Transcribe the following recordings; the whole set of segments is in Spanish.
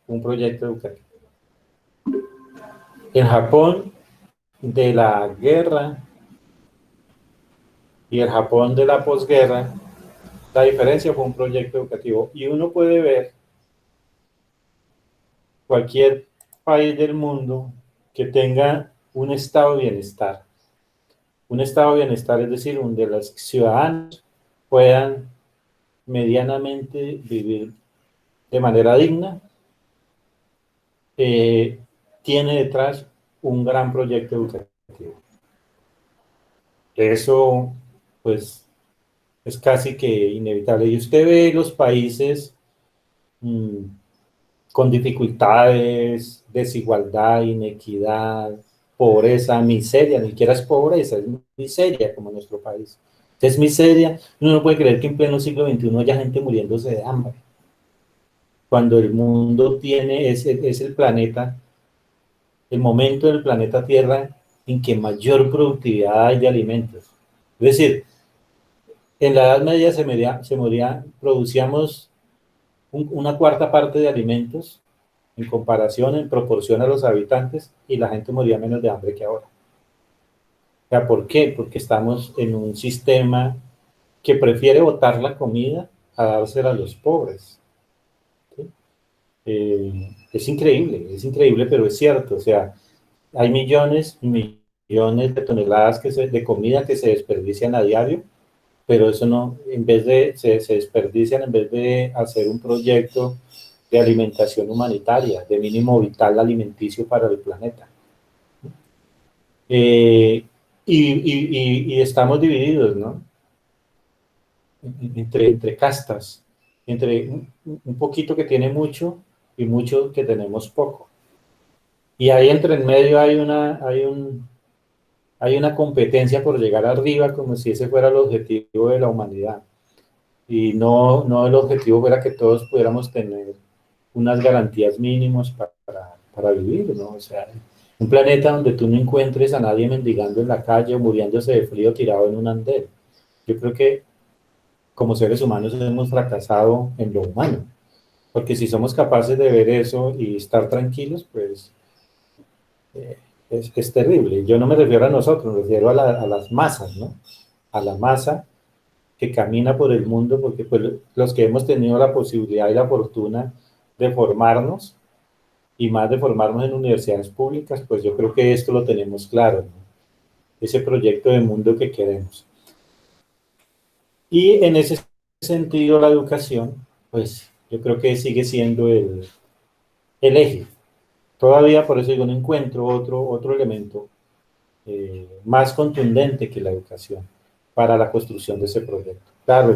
un proyecto educativo. En Japón, de la guerra y el Japón de la posguerra, la diferencia fue un proyecto educativo. Y uno puede ver cualquier país del mundo que tenga un estado de bienestar. Un estado de bienestar, es decir, donde los ciudadanos puedan medianamente vivir de manera digna, tiene detrás un gran proyecto educativo. Eso, pues, es casi que inevitable. Y usted ve los países mmm, con dificultades, desigualdad, inequidad, pobreza, miseria, ni siquiera es pobreza, es miseria como en nuestro país. Es miseria, uno no puede creer que en pleno siglo XXI haya gente muriéndose de hambre. Cuando el mundo tiene, es el planeta, el momento del planeta Tierra en que mayor productividad hay de alimentos. Es decir, en la Edad Media producíamos una cuarta parte de alimentos en comparación, en proporción a los habitantes, y la gente moría menos de hambre que ahora. O sea, ¿por qué? Porque estamos en un sistema que prefiere botar la comida a dársela a los pobres. ¿Sí? Es increíble, pero es cierto. O sea, hay millones y millones de toneladas de comida que se desperdician a diario, pero eso no, en vez de, se desperdician en vez de hacer un proyecto de alimentación humanitaria, de mínimo vital alimenticio para el planeta. Y estamos divididos, ¿no? Entre castas, entre un poquito que tiene mucho y mucho que tenemos poco. Y ahí entre en medio hay una competencia por llegar arriba como si ese fuera el objetivo de la humanidad. Y no el objetivo fuera que todos pudiéramos tener unas garantías mínimas para vivir, ¿no? O sea, un planeta donde tú no encuentres a nadie mendigando en la calle o muriéndose de frío tirado en un andén. Yo creo que como seres humanos hemos fracasado en lo humano, porque si somos capaces de ver eso y estar tranquilos, pues eh, es terrible. Yo no me refiero a nosotros, me refiero a las masas, ¿no? A la masa que camina por el mundo, porque pues, los que hemos tenido la posibilidad y la fortuna de formarnos, y más de formarnos en universidades públicas, pues yo creo que esto lo tenemos claro, ¿no? Ese proyecto de mundo que queremos. Y en ese sentido la educación, pues yo creo que sigue siendo el eje. Todavía por eso digo, no encuentro otro elemento más contundente que la educación para la construcción de ese proyecto. Claro,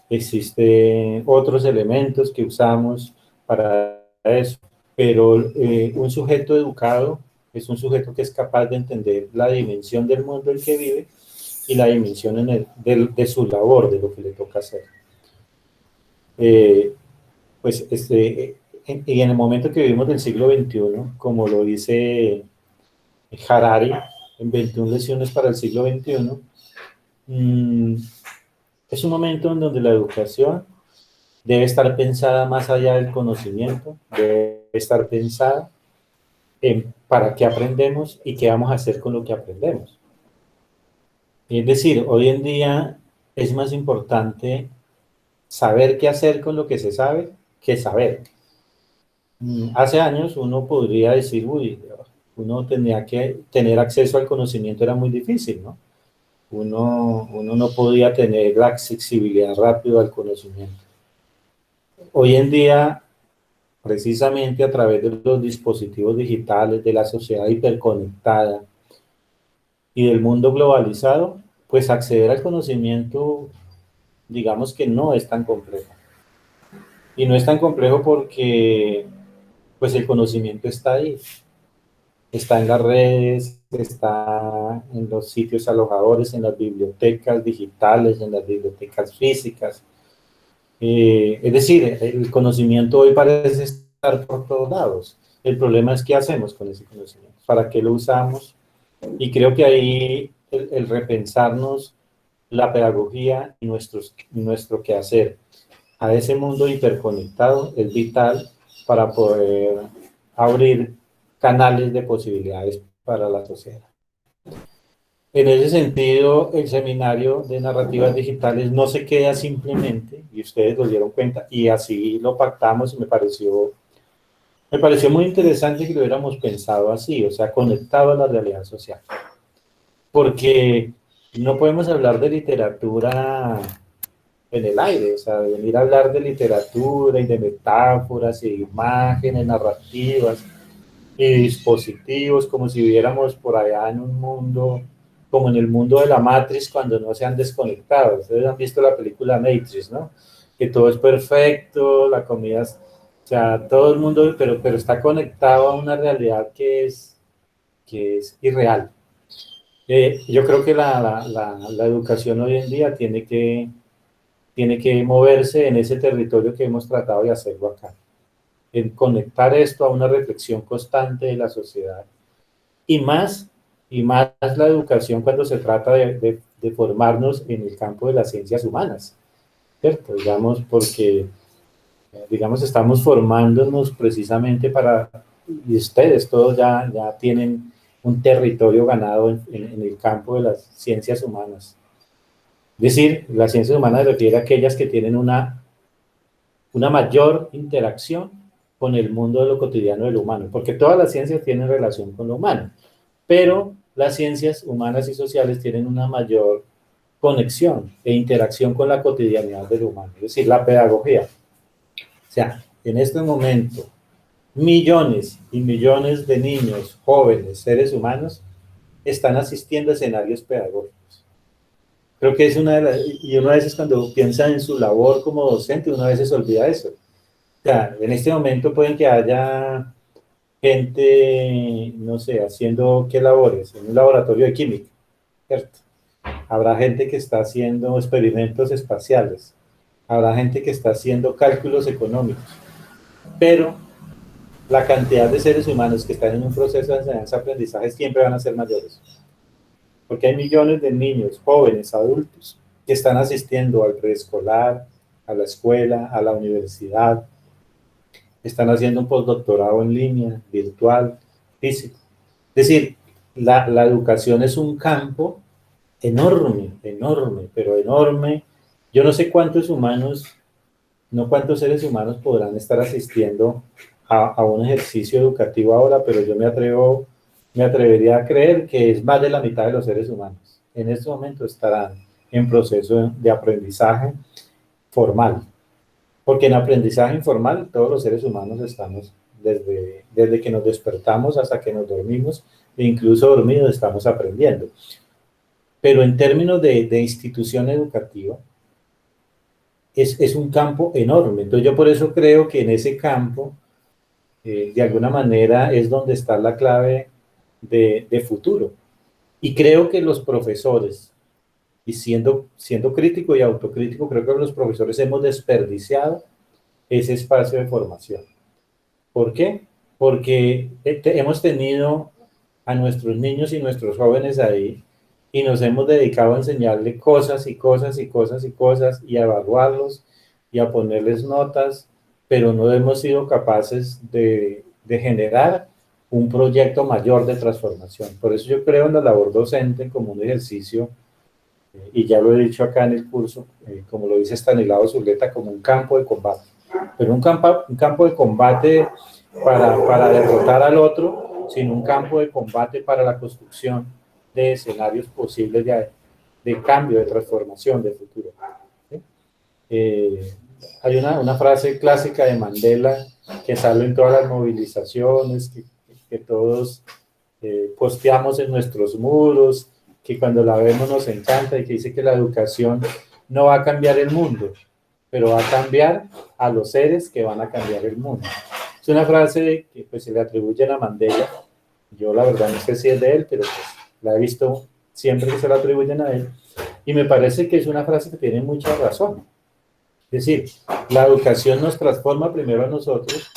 existe otros elementos que usamos para eso, pero un sujeto educado es un sujeto que es capaz de entender la dimensión del mundo en que vive y la dimensión de su labor, de lo que le toca hacer. Pues y en el momento que vivimos del siglo XXI, como lo dice Harari, en 21 lecciones para el siglo XXI, es un momento en donde la educación debe estar pensada más allá del conocimiento, debe estar pensada en para qué aprendemos y qué vamos a hacer con lo que aprendemos. Es decir, hoy en día es más importante saber qué hacer con lo que se sabe que saber. Hace años uno podría decir, uy, uno tenía que tener acceso al conocimiento, era muy difícil, ¿no? Uno no podía tener la accesibilidad rápida al conocimiento. Hoy en día, precisamente a través de los dispositivos digitales, de la sociedad hiperconectada y del mundo globalizado, pues acceder al conocimiento, digamos que no es tan complejo. Y no es tan complejo porque pues el conocimiento está ahí, está en las redes, está en los sitios alojadores, en las bibliotecas digitales, en las bibliotecas físicas. Es decir, el conocimiento hoy parece estar por todos lados. El problema es qué hacemos con ese conocimiento, para qué lo usamos. Y creo que ahí el repensarnos la pedagogía y nuestro quehacer a ese mundo hiperconectado es vital para poder abrir canales de posibilidades para la sociedad. En ese sentido, el seminario de narrativas digitales no se queda simplemente, y ustedes lo dieron cuenta, y así lo pactamos y me pareció muy interesante que lo hubiéramos pensado así, o sea, conectado a la realidad social. Porque no podemos hablar de literatura en el aire, o sea, venir a hablar de literatura y de metáforas y de imágenes narrativas y dispositivos, como si viviéramos por allá en un mundo, como en el mundo de la Matrix, cuando no se han desconectado. Ustedes han visto la película Matrix, ¿no? Que todo es perfecto, la comida es, o sea, todo el mundo, pero está conectado a una realidad que es irreal. Yo creo que la educación hoy en día tiene que moverse en ese territorio que hemos tratado de hacerlo acá, en conectar esto a una reflexión constante de la sociedad y más la educación cuando se trata de formarnos en el campo de las ciencias humanas, ¿cierto? Digamos, porque, digamos, estamos formándonos precisamente para, y ustedes todos ya tienen un territorio ganado en el campo de las ciencias humanas. Es decir, las ciencias humanas se refiere a aquellas que tienen una mayor interacción con el mundo de lo cotidiano de lo humano, porque todas las ciencias tienen relación con lo humano, pero las ciencias humanas y sociales tienen una mayor conexión e interacción con la cotidianidad del humano, es decir, la pedagogía. O sea, en este momento, millones y millones de niños, jóvenes, seres humanos, están asistiendo a escenarios pedagógicos. Creo que es una de las, y uno a veces cuando piensa en su labor como docente, uno a veces olvida eso. O sea, en este momento pueden que haya gente, no sé, haciendo qué labores, en un laboratorio de química, ¿cierto? Habrá gente que está haciendo experimentos espaciales, habrá gente que está haciendo cálculos económicos, pero la cantidad de seres humanos que están en un proceso de enseñanza-aprendizaje siempre van a ser mayores, porque hay millones de niños, jóvenes, adultos, que están asistiendo al preescolar, a la escuela, a la universidad, están haciendo un postdoctorado en línea, virtual, físico. Es decir, la educación es un campo enorme, enorme, pero enorme. Yo no sé cuántos humanos, no cuántos seres humanos podrán estar asistiendo a un ejercicio educativo ahora, pero yo me atrevería a creer que es más de la mitad de los seres humanos. En este momento estarán en proceso de aprendizaje formal, porque en aprendizaje informal todos los seres humanos estamos desde que nos despertamos hasta que nos dormimos, e incluso dormidos estamos aprendiendo. Pero en términos de institución educativa, es un campo enorme. Entonces yo por eso creo que en ese campo, de alguna manera, es donde está la clave de futuro. Y creo que los profesores, y siendo crítico y autocrítico, creo que los profesores hemos desperdiciado ese espacio de formación. ¿Por qué? Porque hemos tenido a nuestros niños y nuestros jóvenes ahí y nos hemos dedicado a enseñarle cosas y cosas y cosas y cosas y a evaluarlos y a ponerles notas, pero no hemos sido capaces de generar un proyecto mayor de transformación. Por eso yo creo en la labor docente como un ejercicio, y ya lo he dicho acá en el curso, como lo dice Stanislao Zuleta, como un campo de combate. Pero un campo de combate para derrotar al otro, sino un campo de combate para la construcción de escenarios posibles de cambio, de transformación, de futuro. ¿Sí? Hay una frase clásica de Mandela que sale en todas las movilizaciones, que todos posteamos en nuestros muros, que cuando la vemos nos encanta, y que dice que la educación no va a cambiar el mundo, pero va a cambiar a los seres que van a cambiar el mundo. Es una frase que pues, se le atribuyen a Mandela. Yo la verdad no sé si es de él, pero pues, la he visto siempre que se la atribuyen a él. Y me parece que es una frase que tiene mucha razón. Es decir, la educación nos transforma primero a nosotros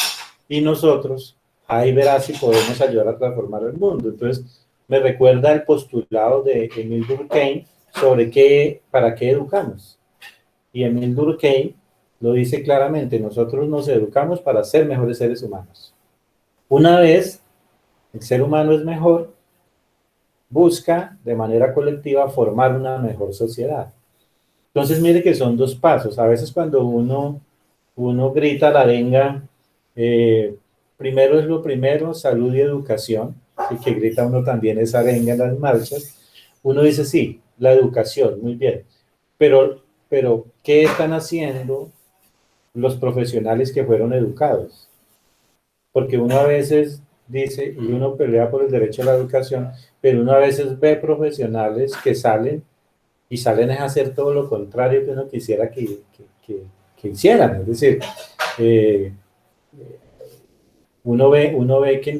y nosotros ahí verás si podemos ayudar a transformar el mundo. Entonces, me recuerda el postulado de Emile Durkheim sobre para qué educamos. Y Emile Durkheim lo dice claramente, nosotros nos educamos para ser mejores seres humanos. Una vez el ser humano es mejor, busca de manera colectiva formar una mejor sociedad. Entonces, mire que son dos pasos. A veces cuando uno grita la arenga, eh, primero es lo primero, salud y educación, y que grita uno también esa arenga en las marchas, uno dice, sí, la educación, muy bien, pero ¿qué están haciendo los profesionales que fueron educados? Porque uno a veces dice, y uno pelea por el derecho a la educación, pero uno a veces ve profesionales que salen y salen a hacer todo lo contrario que uno quisiera que hicieran. Es decir, eh, uno ve que en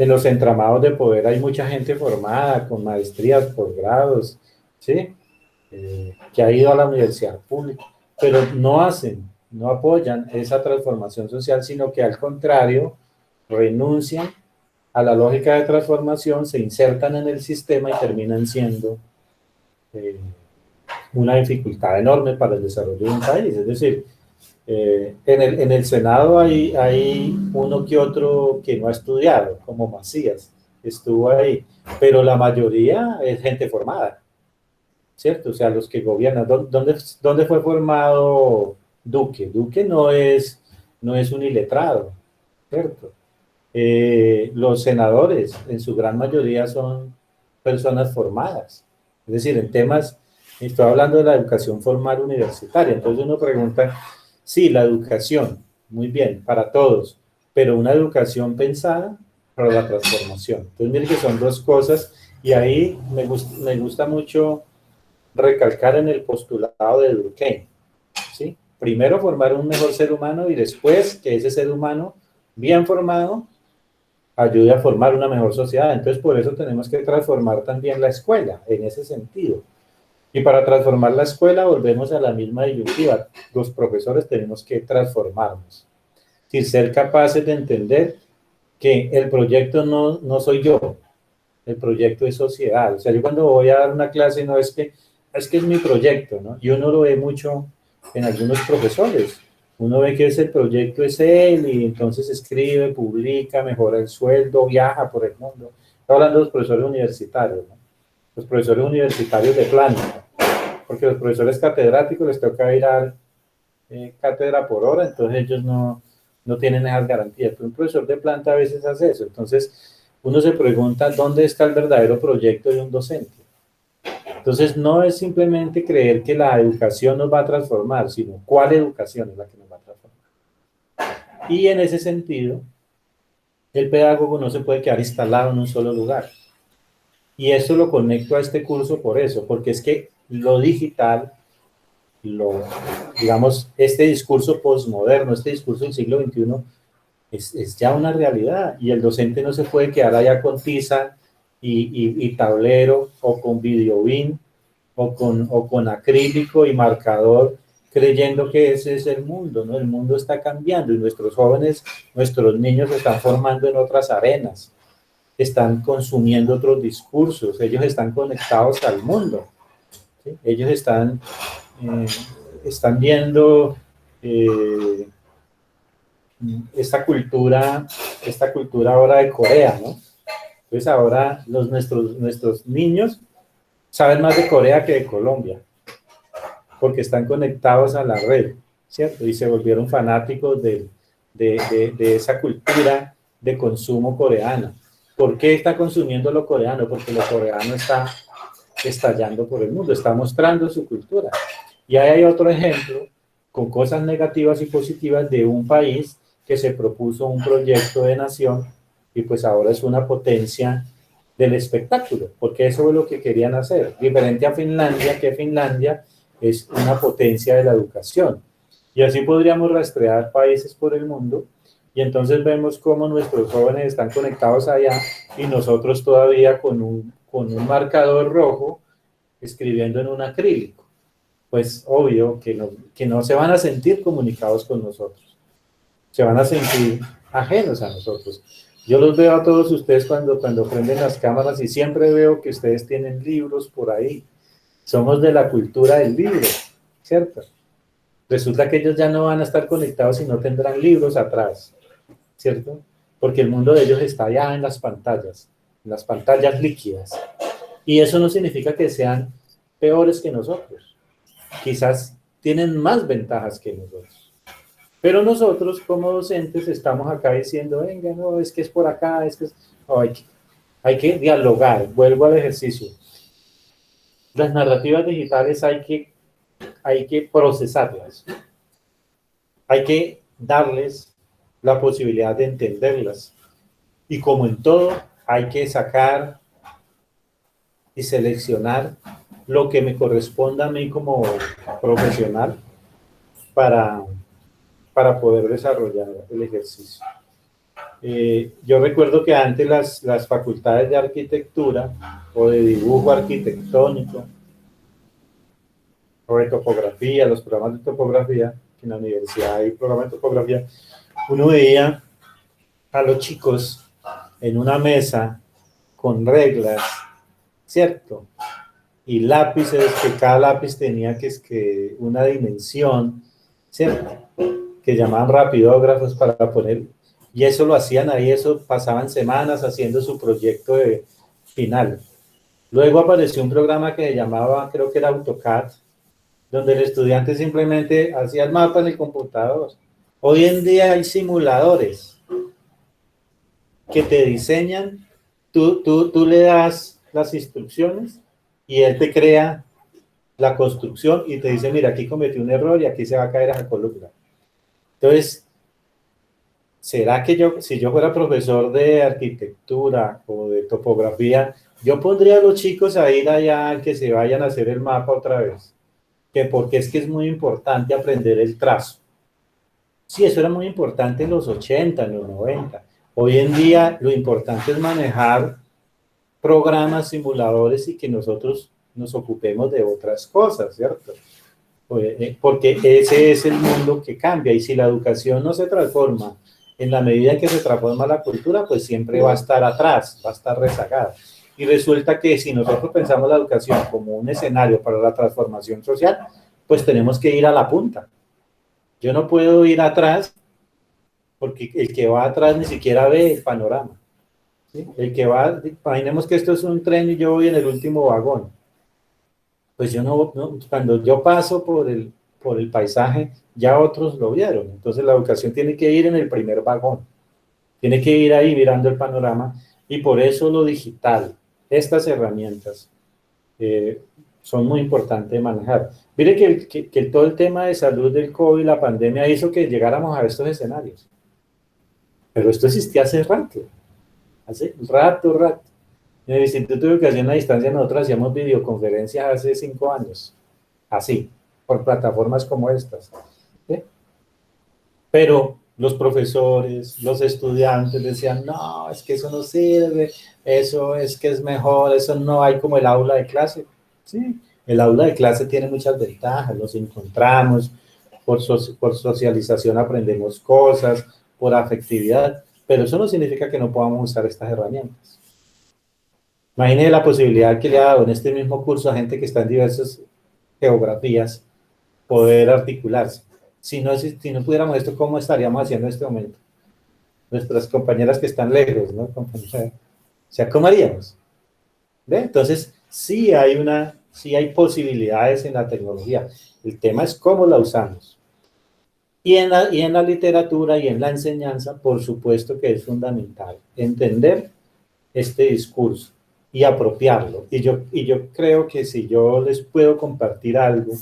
los entramados de poder hay mucha gente formada, con maestrías, posgrados, ¿sí? Que ha ido a la universidad pública, pero no hacen, no apoyan esa transformación social, sino que al contrario, renuncian a la lógica de transformación, se insertan en el sistema y terminan siendo eh, una dificultad enorme para el desarrollo de un país. Es decir, en el Senado hay uno que otro que no ha estudiado, como Macías, estuvo ahí, pero la mayoría es gente formada, ¿cierto? O sea, los que gobiernan. ¿Dónde fue formado Duque? Duque no es un iletrado, ¿cierto? Los senadores, en su gran mayoría, son personas formadas. Es decir, en temas, estoy hablando de la educación formal universitaria. Entonces uno pregunta, sí, la educación, muy bien, para todos, pero una educación pensada para la transformación. Entonces, miren que son dos cosas y ahí me gusta mucho recalcar en el postulado de Durkheim, ¿sí? Primero formar un mejor ser humano y después que ese ser humano bien formado ayude a formar una mejor sociedad. Entonces, por eso tenemos que transformar también la escuela en ese sentido. Y para transformar la escuela volvemos a la misma disyuntiva. Los profesores tenemos que transformarnos. Y ser capaces de entender que el proyecto no soy yo, el proyecto es sociedad. O sea, yo cuando voy a dar una clase no es que es mi proyecto, ¿no? Y uno lo ve mucho en algunos profesores. Uno ve que ese proyecto es él y entonces escribe, publica, mejora el sueldo, viaja por el mundo. Estoy hablando de los profesores universitarios, ¿no? Los profesores universitarios de planta, porque los profesores catedráticos les toca ir a dar cátedra por hora, entonces ellos no tienen esas garantías. Pero un profesor de planta a veces hace eso. Entonces, uno se pregunta dónde está el verdadero proyecto de un docente. Entonces, no es simplemente creer que la educación nos va a transformar, sino cuál educación es la que nos va a transformar. Y en ese sentido, el pedagogo no se puede quedar instalado en un solo lugar. Y eso lo conecto a este curso por eso, porque es que lo digital, digamos, este discurso postmoderno, este discurso del siglo XXI, es ya una realidad y el docente no se puede quedar allá con tiza y tablero o con videobeam o con acrílico y marcador creyendo que ese es el mundo, ¿no? El mundo está cambiando y nuestros jóvenes, nuestros niños se están formando en otras arenas, están consumiendo otros discursos, ellos están conectados al mundo, ¿sí? Ellos eh, están viendo eh, esta cultura ahora de Corea, ¿no? Entonces ahora nuestros niños saben más de Corea que de Colombia, porque están conectados a la red, ¿cierto? Y se volvieron fanáticos de esa cultura de consumo coreana. ¿Por qué está consumiendo lo coreano? Porque lo coreano está estallando por el mundo, está mostrando su cultura. Y ahí hay otro ejemplo con cosas negativas y positivas de un país que se propuso un proyecto de nación y pues ahora es una potencia del espectáculo, porque eso es lo que querían hacer, diferente a Finlandia, que Finlandia es una potencia de la educación. Y así podríamos rastrear países por el mundo y entonces vemos cómo nuestros jóvenes están conectados allá y nosotros todavía con un marcador rojo escribiendo en un acrílico. Pues obvio que no se van a sentir comunicados con nosotros, se van a sentir ajenos a nosotros. Yo los veo a todos ustedes cuando prenden las cámaras y siempre veo que ustedes tienen libros por ahí. Somos de la cultura del libro, ¿cierto? Resulta que ellos ya no van a estar conectados y no tendrán libros atrás, ¿cierto? Porque el mundo de ellos está ya en las pantallas líquidas. Y eso no significa que sean peores que nosotros. Quizás tienen más ventajas que nosotros. Pero nosotros como docentes estamos acá diciendo, venga, no, es que es por acá, es que es... No, hay que dialogar, vuelvo al ejercicio. Las narrativas digitales hay que procesarlas, hay que darles la posibilidad de entenderlas. Y como en todo, hay que sacar y seleccionar lo que me corresponda a mí como profesional para, para poder desarrollar el ejercicio. Yo recuerdo que antes las facultades de arquitectura o de dibujo arquitectónico o de topografía, los programas de topografía, en la universidad hay programas de topografía, uno veía a los chicos en una mesa con reglas, ¿cierto? Y lápices, que cada lápiz tenía que una dimensión, ¿cierto? Que llamaban rapidógrafos para poner, y eso lo hacían ahí, eso pasaban semanas haciendo su proyecto de final. Luego apareció un programa que se llamaba, creo que era AutoCAD, donde el estudiante simplemente hacía el mapa en el computador. Hoy en día hay simuladores que te diseñan, tú le das las instrucciones y él te crea la construcción y te dice, mira, aquí cometí un error y aquí se va a caer esa columna. Entonces, ¿será que si yo fuera profesor de arquitectura o de topografía, yo pondría a los chicos a ir allá que se vayan a hacer el mapa otra vez? Porque es que es muy importante aprender el trazo. Sí, eso era muy importante en los 80, en los 90. Hoy en día lo importante es manejar programas, simuladores y que nosotros nos ocupemos de otras cosas, ¿cierto? Porque ese es el mundo que cambia y si la educación no se transforma en la medida en que se transforma la cultura, pues siempre va a estar atrás, va a estar rezagada. Y resulta que si nosotros pensamos la educación como un escenario para la transformación social, pues tenemos que ir a la punta. Yo no puedo ir atrás porque el que va atrás ni siquiera ve el panorama. ¿Sí? El que va, imaginemos que esto es un tren y yo voy en el último vagón. Pues yo no cuando yo paso por el paisaje, ya otros lo vieron. Entonces la educación tiene que ir en el primer vagón. Tiene que ir ahí mirando el panorama y por eso lo digital, estas herramientas son muy importantes de manejar. Mire que todo el tema de salud del COVID, la pandemia, hizo que llegáramos a estos escenarios. Pero esto existía hace rato. Hace rato. En el Instituto de Educación a Distancia nosotros hacíamos videoconferencias hace 5 años, así, por plataformas como estas. ¿Sí? Pero los profesores, los estudiantes decían, no, es que eso no sirve, eso es que es mejor, eso no hay como el aula de clase. Sí, el aula de clase tiene muchas ventajas, los encontramos, por socialización aprendemos cosas, por afectividad, pero eso no significa que no podamos usar estas herramientas. Imagine la posibilidad que le ha dado en este mismo curso a gente que está en diversas geografías poder articularse. Si no pudiéramos esto, ¿cómo estaríamos haciendo en este momento? Nuestras compañeras que están lejos, ¿no? O sea, ¿cómo haríamos? ¿Ve? Entonces, sí hay posibilidades en la tecnología. El tema es cómo la usamos. Y en la literatura y en la enseñanza, por supuesto que es fundamental entender este discurso y apropiarlo. Y yo creo que si yo les puedo compartir algo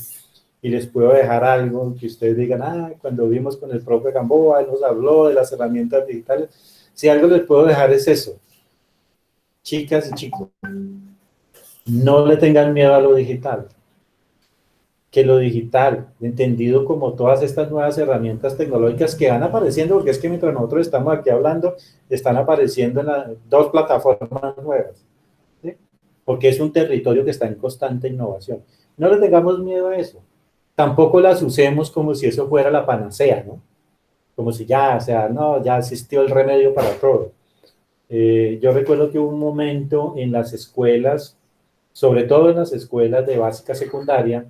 y les puedo dejar algo que ustedes digan, cuando vimos con el profe Gamboa, él nos habló de las herramientas digitales, si algo les puedo dejar es eso. Chicas y chicos, no le tengan miedo a lo digital. Que lo digital, entendido como todas estas nuevas herramientas tecnológicas que van apareciendo, porque es que mientras nosotros estamos aquí hablando, están apareciendo en dos plataformas nuevas, ¿sí? Porque es un territorio que está en constante innovación. No le tengamos miedo a eso. Tampoco las usemos como si eso fuera la panacea, ¿no? Como si ya, o sea, no, ya existió el remedio para todo. Yo recuerdo que hubo un momento en las escuelas, sobre todo en las escuelas de básica secundaria,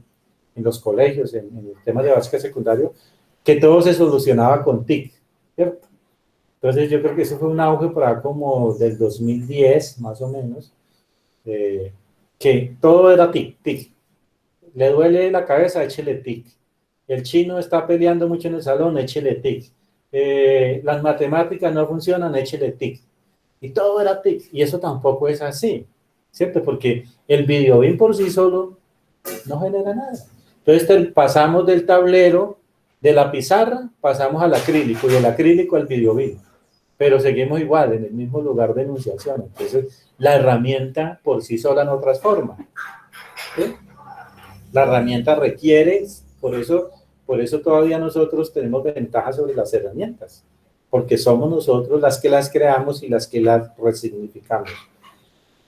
en los colegios, en el tema de básica secundario, que todo se solucionaba con TIC, ¿cierto? Entonces yo creo que eso fue un auge para como del 2010, más o menos, que todo era TIC, TIC. Le duele la cabeza, échele TIC. El chino está peleando mucho en el salón, échele TIC. Las matemáticas no funcionan, échele TIC. Y todo era TIC. Y eso tampoco es así, ¿cierto? Porque el video bien por sí solo no genera nada. Entonces pasamos del tablero, de la pizarra, pasamos al acrílico, y del acrílico al videobeam. Pero seguimos igual, en el mismo lugar de enunciación. Entonces, la herramienta por sí sola no transforma. ¿Sí? La herramienta requiere, por eso todavía nosotros tenemos ventaja sobre las herramientas, porque somos nosotros las que las creamos y las que las resignificamos.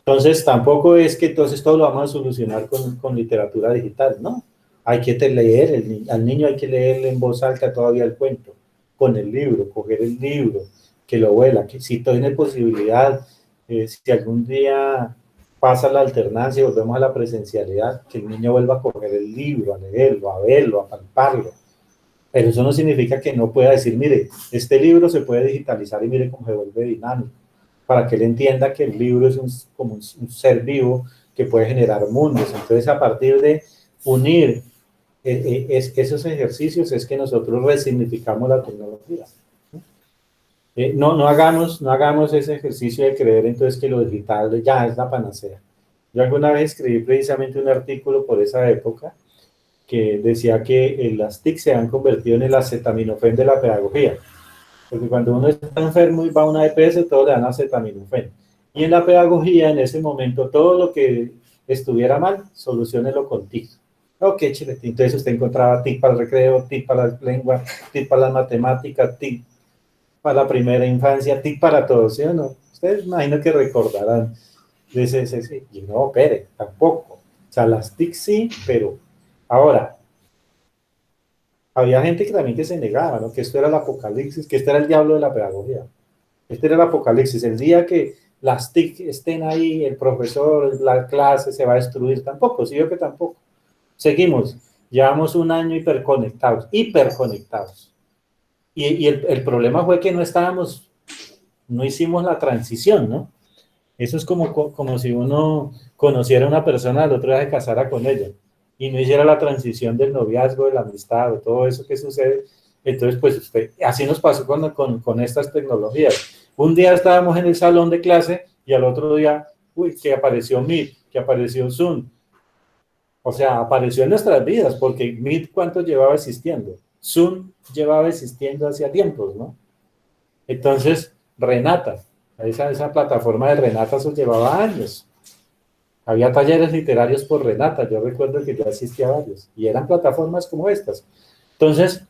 Entonces, tampoco es que entonces todo lo vamos a solucionar con literatura digital, ¿no? Hay que leer, al niño hay que leerle en voz alta todavía el cuento, con el libro, coger el libro, que lo vuela, que si tiene posibilidad, si algún día pasa la alternancia y volvemos a la presencialidad, que el niño vuelva a coger el libro, a leerlo, a verlo, a palparlo. Pero eso no significa que no pueda decir, mire, este libro se puede digitalizar y mire cómo se vuelve dinámico, para que él entienda que el libro es como un ser vivo que puede generar mundos. Entonces, a partir de unir esos ejercicios es que nosotros resignificamos la tecnología. No hagamos ese ejercicio de creer entonces que lo digital ya es la panacea. Yo alguna vez escribí precisamente un artículo por esa época que decía que las TIC se han convertido en el acetaminofén de la pedagogía. Porque cuando uno está enfermo y va a una EPS, todo le dan acetaminofén. Y en la pedagogía, en ese momento, todo lo que estuviera mal, soluciónelo con TIC. Ok, chile, entonces usted encontraba TIC para el recreo, TIC para la lengua, TIC para las matemáticas, TIC para la primera infancia, TIC para todos, ¿sí o no? Ustedes imagino que recordarán de ese. Y no, Pérez, tampoco. O sea, las TIC sí, pero ahora, había gente que también que se negaba, ¿no? Que esto era el apocalipsis, que esto era el diablo de la pedagogía. Este era el apocalipsis. El día que las TIC estén ahí, el profesor, la clase se va a destruir. Tampoco, sí, yo que tampoco. Seguimos. Llevamos un año hiperconectados, hiperconectados. Y el problema fue que no hicimos la transición, ¿no? Eso es como si uno conociera a una persona, al otro día se casara con ella y no hiciera la transición del noviazgo, de la amistad, o todo eso que sucede. Entonces, pues así nos pasó con estas tecnologías. Un día estábamos en el salón de clase y al otro día, que apareció Meet, que apareció Zoom. O sea, apareció en nuestras vidas, porque Meet, ¿cuánto llevaba existiendo? Zoom llevaba existiendo hacía tiempos, ¿no? Entonces, Renata, esa plataforma de Renata, eso llevaba años. Había talleres literarios por Renata, yo recuerdo que yo asistí a varios, y eran plataformas como estas. Entonces,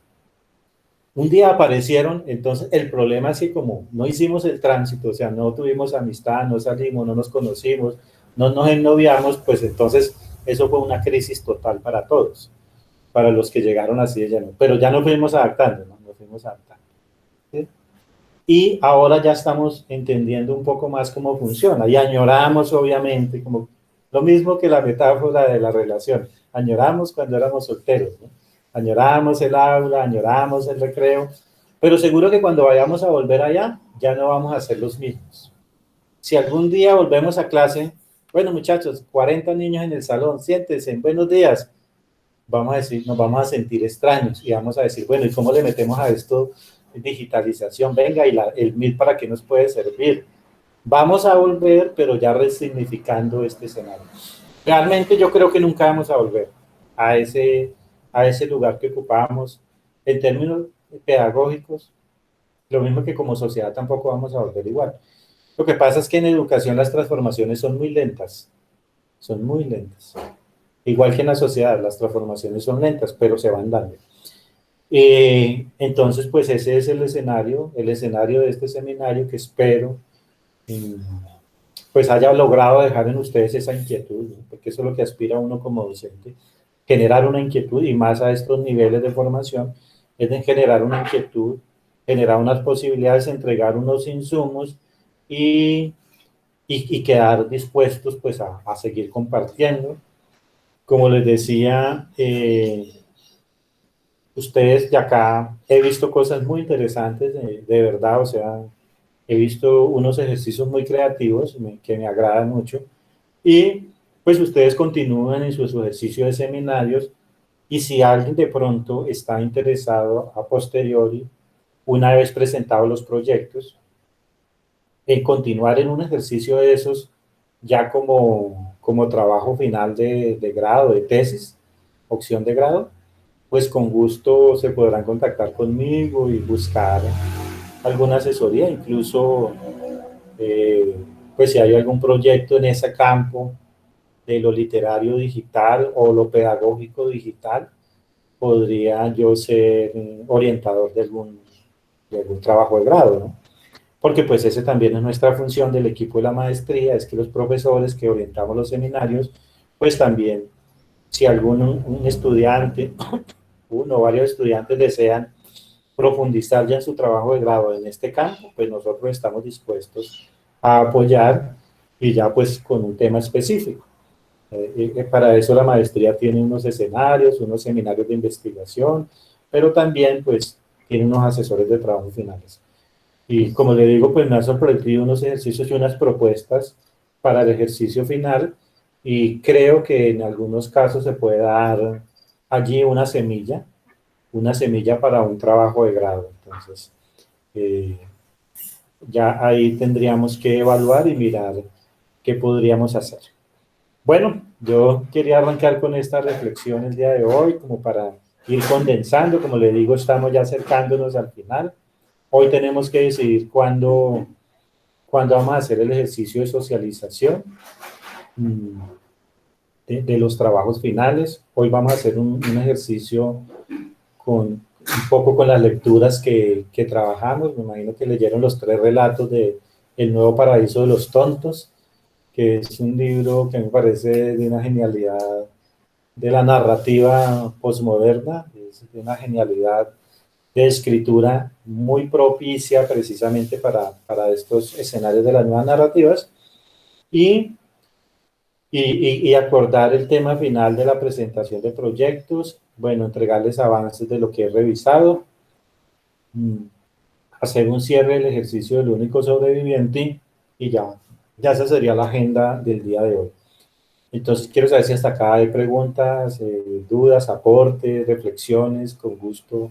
un día aparecieron, entonces el problema es que como no hicimos el tránsito, o sea, no tuvimos amistad, no salimos, no nos conocimos, no nos ennoviamos, pues entonces eso fue una crisis total para todos, para los que llegaron así de lleno. Pero ya nos fuimos adaptando, ¿no? Nos fuimos adaptando. ¿Sí? Y ahora ya estamos entendiendo un poco más cómo funciona y añoramos obviamente, como lo mismo que la metáfora de la relación, añoramos cuando éramos solteros, ¿no? Añoramos el aula, añoramos el recreo, pero seguro que cuando vayamos a volver allá ya no vamos a ser los mismos. Si algún día volvemos a clase, bueno muchachos, 40 niños en el salón, siéntense, buenos días, vamos a decir, nos vamos a sentir extraños y vamos a decir, bueno, ¿y cómo le metemos a esto digitalización? Venga, y el MIT para qué nos puede servir. Vamos a volver, pero ya resignificando este escenario. Realmente yo creo que nunca vamos a volver a ese lugar que ocupábamos en términos pedagógicos, lo mismo que como sociedad tampoco vamos a volver igual. Lo que pasa es que en educación las transformaciones son muy lentas. Igual que en la sociedad, las transformaciones son lentas, pero se van dando. Entonces, pues ese es el escenario de este seminario que espero pues haya logrado dejar en ustedes esa inquietud, ¿no? Porque eso es lo que aspira uno como docente, generar una inquietud y más a estos niveles de formación, es de generar una inquietud, generar unas posibilidades, entregar unos insumos y quedar dispuestos pues a seguir compartiendo como les decía, ustedes de acá he visto cosas muy interesantes, de verdad, o sea, he visto unos ejercicios muy creativos que me agradan mucho y pues ustedes continúan en sus ejercicios de seminarios y si alguien de pronto está interesado a posteriori, una vez presentados los proyectos, en continuar en un ejercicio de esos ya como trabajo final de grado, de tesis, opción de grado, pues con gusto se podrán contactar conmigo y buscar alguna asesoría, incluso pues si hay algún proyecto en ese campo de lo literario digital o lo pedagógico digital, podría yo ser orientador de algún trabajo de grado, ¿no? Porque pues ese también es nuestra función del equipo de la maestría, es que los profesores que orientamos los seminarios, pues también, si algún un estudiante, uno o varios estudiantes desean profundizar ya en su trabajo de grado en este campo, pues nosotros estamos dispuestos a apoyar y ya pues con un tema específico. Para eso la maestría tiene unos escenarios, unos seminarios de investigación, pero también pues tiene unos asesores de trabajo finales. Y como le digo, pues me han sorprendido unos ejercicios y unas propuestas para el ejercicio final y creo que en algunos casos se puede dar allí una semilla para un trabajo de grado. Entonces, eh, ya ahí tendríamos que evaluar y mirar qué podríamos hacer. Bueno, yo quería arrancar con esta reflexión el día de hoy, como para ir condensando, como le digo, estamos ya acercándonos al final. Hoy tenemos que decidir cuándo vamos a hacer el ejercicio de socialización mm, de los trabajos finales. Hoy vamos a hacer un ejercicio con un poco con las lecturas que trabajamos. Me imagino que leyeron los 3 relatos de El Nuevo Paraíso de los Tontos, que es un libro que me parece de una genialidad de la narrativa posmoderna, es de una genialidad de escritura muy propicia precisamente para estos escenarios de las nuevas narrativas y, y acordar el tema final de la presentación de proyectos, bueno, entregarles avances de lo que he revisado, hacer un cierre del ejercicio del único sobreviviente y ya esa sería la agenda del día de hoy. Entonces, quiero saber si hasta acá hay preguntas, dudas, aportes, reflexiones, con gusto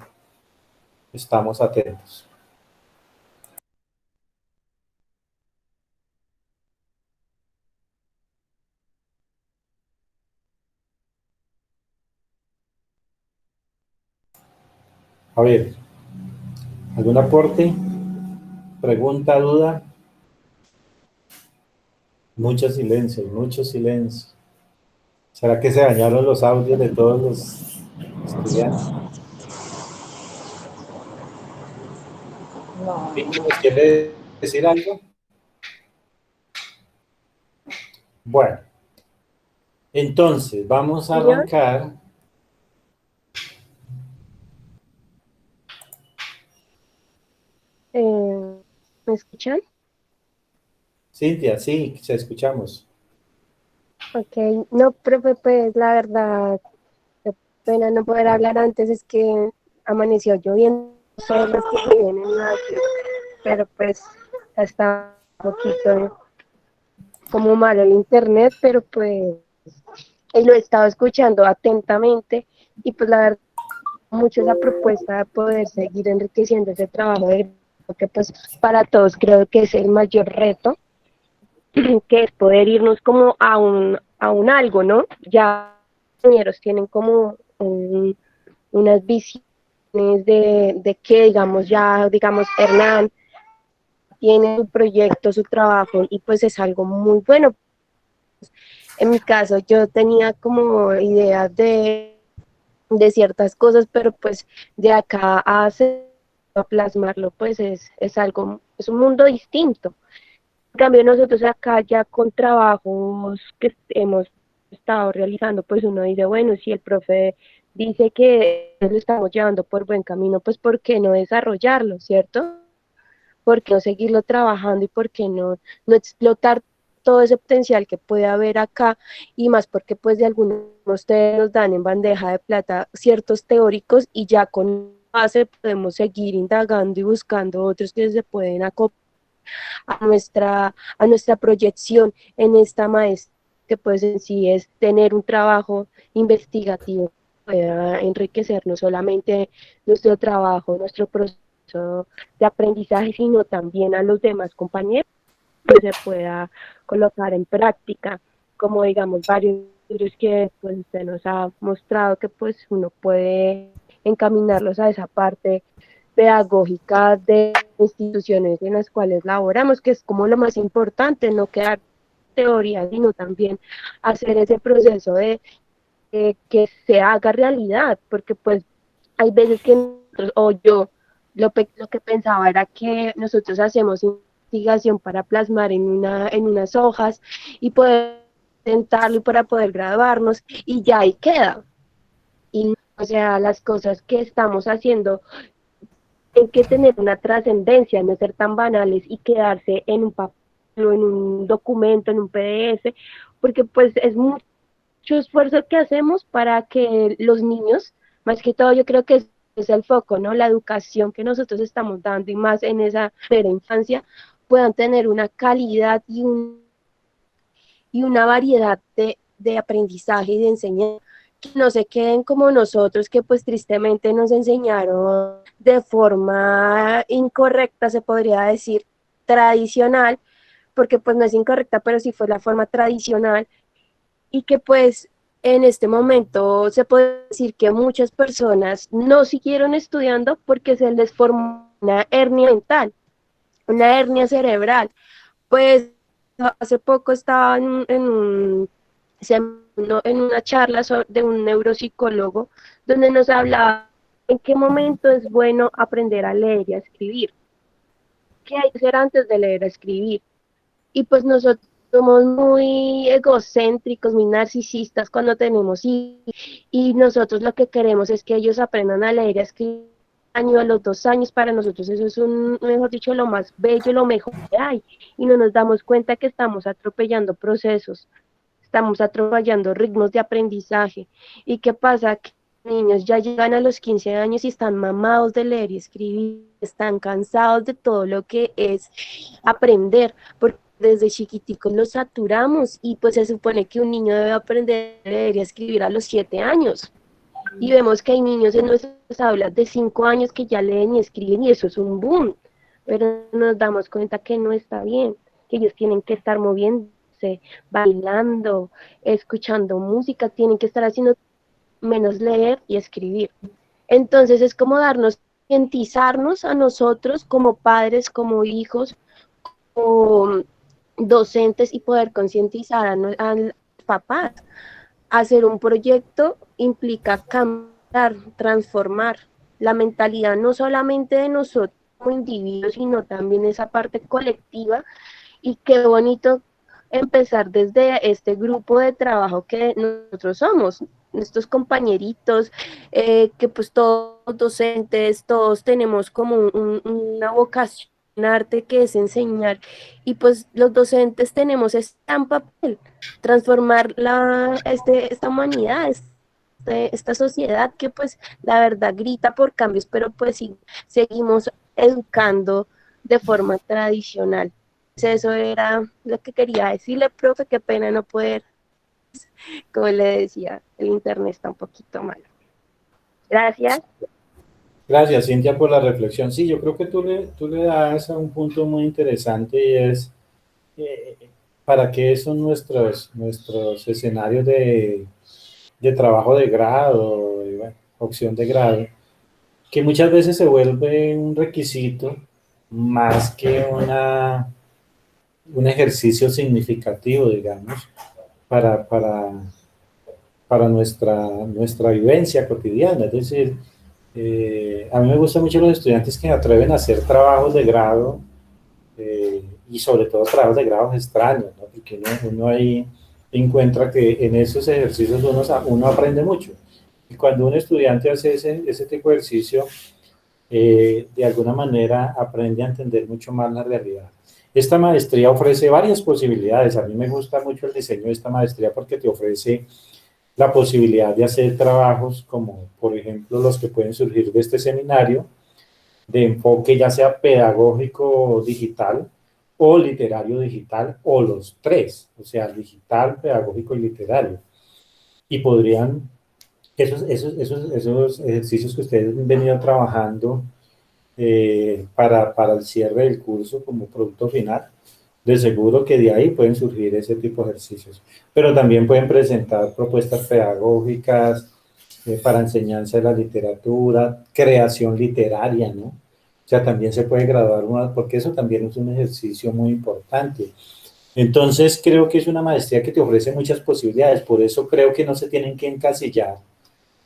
estamos atentos. A ver, ¿algún aporte? ¿Pregunta, duda? Mucho silencio, mucho silencio. ¿Será que se dañaron los audios de todos los estudiantes? No. ¿Víctor nos quiere decir algo? Bueno, entonces vamos a Señor, arrancar. ¿me escuchan? Cintia, sí, se escuchamos. Ok, no, profe, pues la verdad, qué pena no poder hablar antes, es que amaneció lloviendo todos los que viven en la ciudad, pero pues está un poquito como malo el internet, pero pues lo he estado escuchando atentamente y pues la verdad, mucho esa propuesta de poder seguir enriqueciendo ese trabajo, que pues para todos creo que es el mayor reto que es poder irnos como a un algo, ¿no? Ya los ingenieros tienen como unas visiones de que, digamos, ya, digamos, Hernán tiene su proyecto, su trabajo, y pues es algo muy bueno. En mi caso, yo tenía como ideas de ciertas cosas, pero pues de acá a hacer, a plasmarlo, pues es algo, es un mundo distinto. En cambio, nosotros acá ya con trabajos que hemos estado realizando, pues uno dice, bueno, si el profe dice que lo estamos llevando por buen camino, pues ¿por qué no desarrollarlo, cierto? ¿Por qué no seguirlo trabajando y por qué no explotar? todo ese potencial que puede haber acá, y más porque pues de algunos ustedes nos dan en bandeja de plata ciertos teóricos y ya con base podemos seguir indagando y buscando otros que se pueden acoplar a nuestra proyección en esta maestría, que pues en sí es tener un trabajo investigativo que pueda enriquecer no solamente nuestro trabajo, nuestro proceso de aprendizaje, sino también a los demás compañeros, que se pueda colocar en práctica, como digamos varios libros que pues usted nos ha mostrado que pues uno puede encaminarlos a esa parte pedagógica de instituciones en las cuales laboramos, que es como lo más importante, no quedar teoría, sino también hacer ese proceso de que se haga realidad, porque pues hay veces que nosotros, o yo, lo que pensaba era que nosotros hacemos investigación para plasmar en unas hojas y poder presentarlo y para poder graduarnos y ya ahí queda. Y o sea, las cosas que estamos haciendo hay que tener una trascendencia, no ser tan banales y quedarse en un papel o en un documento, en un PDF, porque pues es mucho esfuerzo que hacemos para que los niños, más que todo yo creo que es el foco, ¿no? La educación que nosotros estamos dando y más en esa primera infancia, puedan tener una calidad y una variedad de aprendizaje y de enseñanza, que no se queden como nosotros, que pues tristemente nos enseñaron de forma incorrecta, se podría decir, tradicional, porque pues no es incorrecta, pero sí fue la forma tradicional, y que pues en este momento se puede decir que muchas personas no siguieron estudiando porque se les formó una hernia mental, una hernia cerebral. Pues hace poco estaba en una charla de un neuropsicólogo donde nos hablaba en qué momento es bueno aprender a leer y a escribir, qué hay que hacer antes de leer a escribir. Y pues nosotros somos muy egocéntricos, muy narcisistas cuando tenemos hijos, y nosotros lo que queremos es que ellos aprendan a leer y a escribir año a los 2 años. Para nosotros eso es mejor dicho, lo más bello, lo mejor que hay, y no nos damos cuenta que estamos atropellando procesos, estamos atropellando ritmos de aprendizaje. ¿Y qué pasa? Que los niños ya llegan a los 15 años y están mamados de leer y escribir, están cansados de todo lo que es aprender, porque desde chiquiticos los saturamos y pues se supone que un niño debe aprender a leer y a escribir a los 7 años. Y vemos que hay niños en nuestras aulas de 5 años que ya leen y escriben y eso es un boom, pero nos damos cuenta que no está bien, que ellos tienen que estar moviéndose, bailando, escuchando música, tienen que estar haciendo menos leer y escribir. Entonces es como darnos, concientizarnos a nosotros como padres, como hijos, como docentes, y poder concientizar a los papás. Hacer un proyecto implica cambiar, transformar la mentalidad no solamente de nosotros como individuos, sino también esa parte colectiva. Y qué bonito empezar desde este grupo de trabajo que nosotros somos, estos compañeritos, que pues todos docentes, todos tenemos como una vocación, un arte que es enseñar, y pues los docentes tenemos este gran papel, transformar esta humanidad, esta sociedad que pues la verdad grita por cambios, pero pues sí, seguimos educando de forma tradicional. Eso era lo que quería decirle, profe, qué pena no poder, como le decía, el internet está un poquito malo. Gracias. Gracias, Cintia, por la reflexión. Sí, yo creo que tú le das a un punto muy interesante y es eh, para qué son nuestros escenarios de trabajo de grado, de, bueno, opción de grado, que muchas veces se vuelve un requisito más que un ejercicio significativo, digamos, para, para, para nuestra vivencia cotidiana. Es decir, a mí me gustan mucho los estudiantes que atreven a hacer trabajos de grado, y sobre todo trabajos de grado extraños, ¿no? Porque uno ahí encuentra que en esos ejercicios uno aprende mucho. Y cuando un estudiante hace ese tipo de ejercicio, de alguna manera aprende a entender mucho más la realidad. Esta maestría ofrece varias posibilidades. A mí me gusta mucho el diseño de esta maestría porque te ofrece la posibilidad de hacer trabajos como, por ejemplo, los que pueden surgir de este seminario, de enfoque ya sea pedagógico digital o literario digital, o los tres, o sea, digital, pedagógico y literario. Y podrían, esos ejercicios que ustedes han venido trabajando para el cierre del curso como producto final, de seguro que de ahí pueden surgir ese tipo de ejercicios. Pero también pueden presentar propuestas pedagógicas para enseñanza de la literatura, creación literaria, ¿no? O sea, también se puede graduar una, porque eso también es un ejercicio muy importante. Entonces, creo que es una maestría que te ofrece muchas posibilidades, por eso creo que no se tienen que encasillar,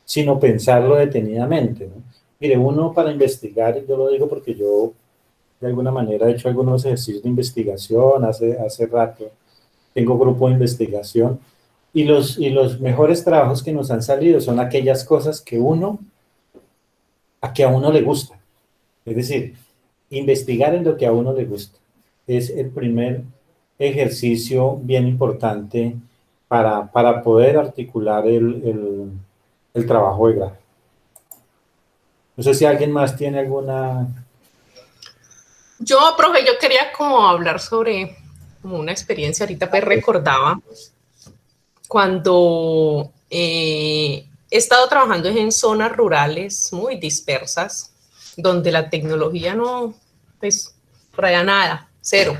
sino pensarlo detenidamente, ¿no? Mire, uno para investigar, yo lo digo porque yo de alguna manera he hecho algunos ejercicios de investigación hace rato, tengo grupo de investigación, y los mejores trabajos que nos han salido son aquellas cosas que a uno le gusta. Es decir, investigar en lo que a uno le gusta. Es el primer ejercicio bien importante para poder articular el trabajo de grado. No sé si alguien más tiene alguna... Yo, profe, yo quería como hablar sobre como una experiencia, ahorita pues recordaba cuando he estado trabajando en zonas rurales muy dispersas, donde la tecnología no, pues, por allá nada, cero.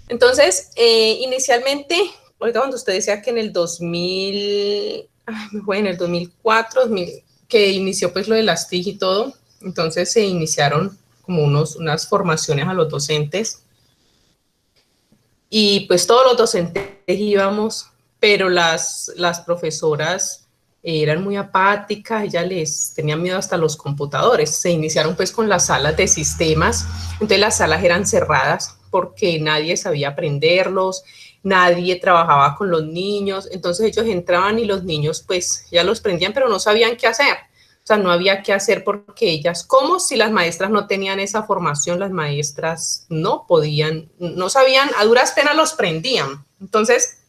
Entonces, inicialmente, ahorita cuando usted decía que en el 2000, fue en el 2004, 2000, que inició pues lo de las TIC y todo, entonces se iniciaron como unas formaciones a los docentes y pues todos los docentes íbamos, pero las profesoras eran muy apáticas, ellas les tenían miedo hasta los computadores. Se iniciaron pues con las salas de sistemas, entonces las salas eran cerradas porque nadie sabía aprenderlos, nadie trabajaba con los niños, entonces ellos entraban y los niños pues ya los prendían, pero no sabían qué hacer. O sea, no había qué hacer porque ellas, como si las maestras no tenían esa formación, las maestras no podían, no sabían, a duras penas los prendían. Entonces,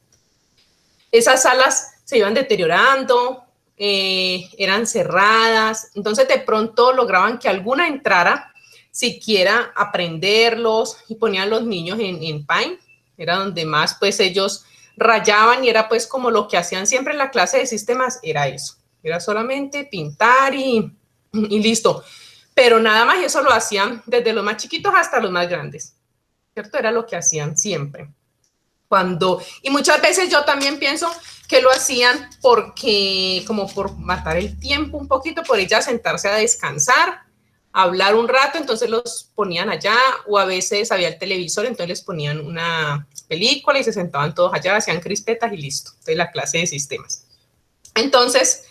esas salas se iban deteriorando, eran cerradas, entonces de pronto lograban que alguna entrara, siquiera aprenderlos y ponían los niños en Paint, era donde más pues ellos rayaban y era pues como lo que hacían siempre en la clase de sistemas, era eso. Era solamente pintar y listo. Pero nada más eso lo hacían desde los más chiquitos hasta los más grandes, ¿cierto? Era lo que hacían siempre. Y muchas veces yo también pienso que lo hacían porque, como por matar el tiempo un poquito, por ella sentarse a descansar, a hablar un rato, entonces los ponían allá, o a veces había el televisor, entonces les ponían una película y se sentaban todos allá, hacían crispetas y listo. Entonces la clase de sistemas. Entonces,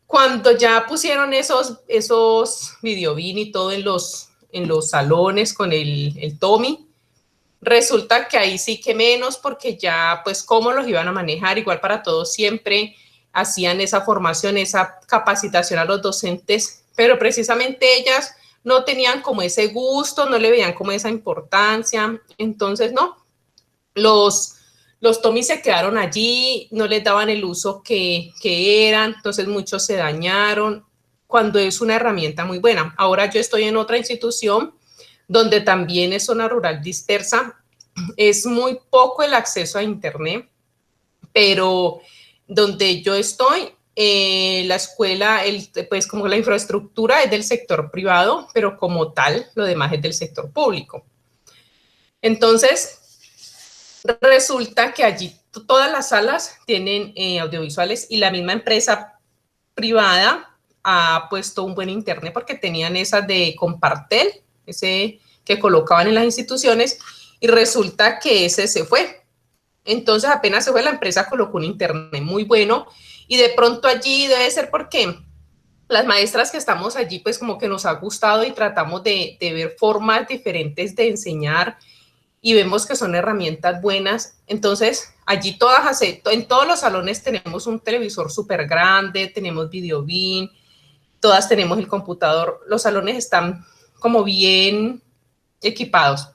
cuando ya pusieron esos videobin y todo en los salones con el Tommy, resulta que ahí sí que menos, porque ya pues cómo los iban a manejar, igual para todos siempre hacían esa formación, esa capacitación a los docentes, pero precisamente ellas no tenían como ese gusto, no le veían como esa importancia, entonces no, los Tommy se quedaron allí, no les daban el uso que eran, entonces muchos se dañaron, cuando es una herramienta muy buena. Ahora yo estoy en otra institución donde también es zona rural dispersa, es muy poco el acceso a internet, pero donde yo estoy, la escuela, pues como la infraestructura es del sector privado, pero como tal, lo demás es del sector público. Entonces, resulta que allí todas las salas tienen audiovisuales y la misma empresa privada ha puesto un buen internet porque tenían esas de Compartel, ese que colocaban en las instituciones, y resulta que ese se fue. Entonces apenas se fue, la empresa colocó un internet muy bueno y de pronto allí debe ser porque las maestras que estamos allí pues como que nos ha gustado y tratamos de ver formas diferentes de enseñar y vemos que son herramientas buenas. Entonces, allí en todos los salones tenemos un televisor súper grande, tenemos videobin, todas tenemos el computador, los salones están como bien equipados.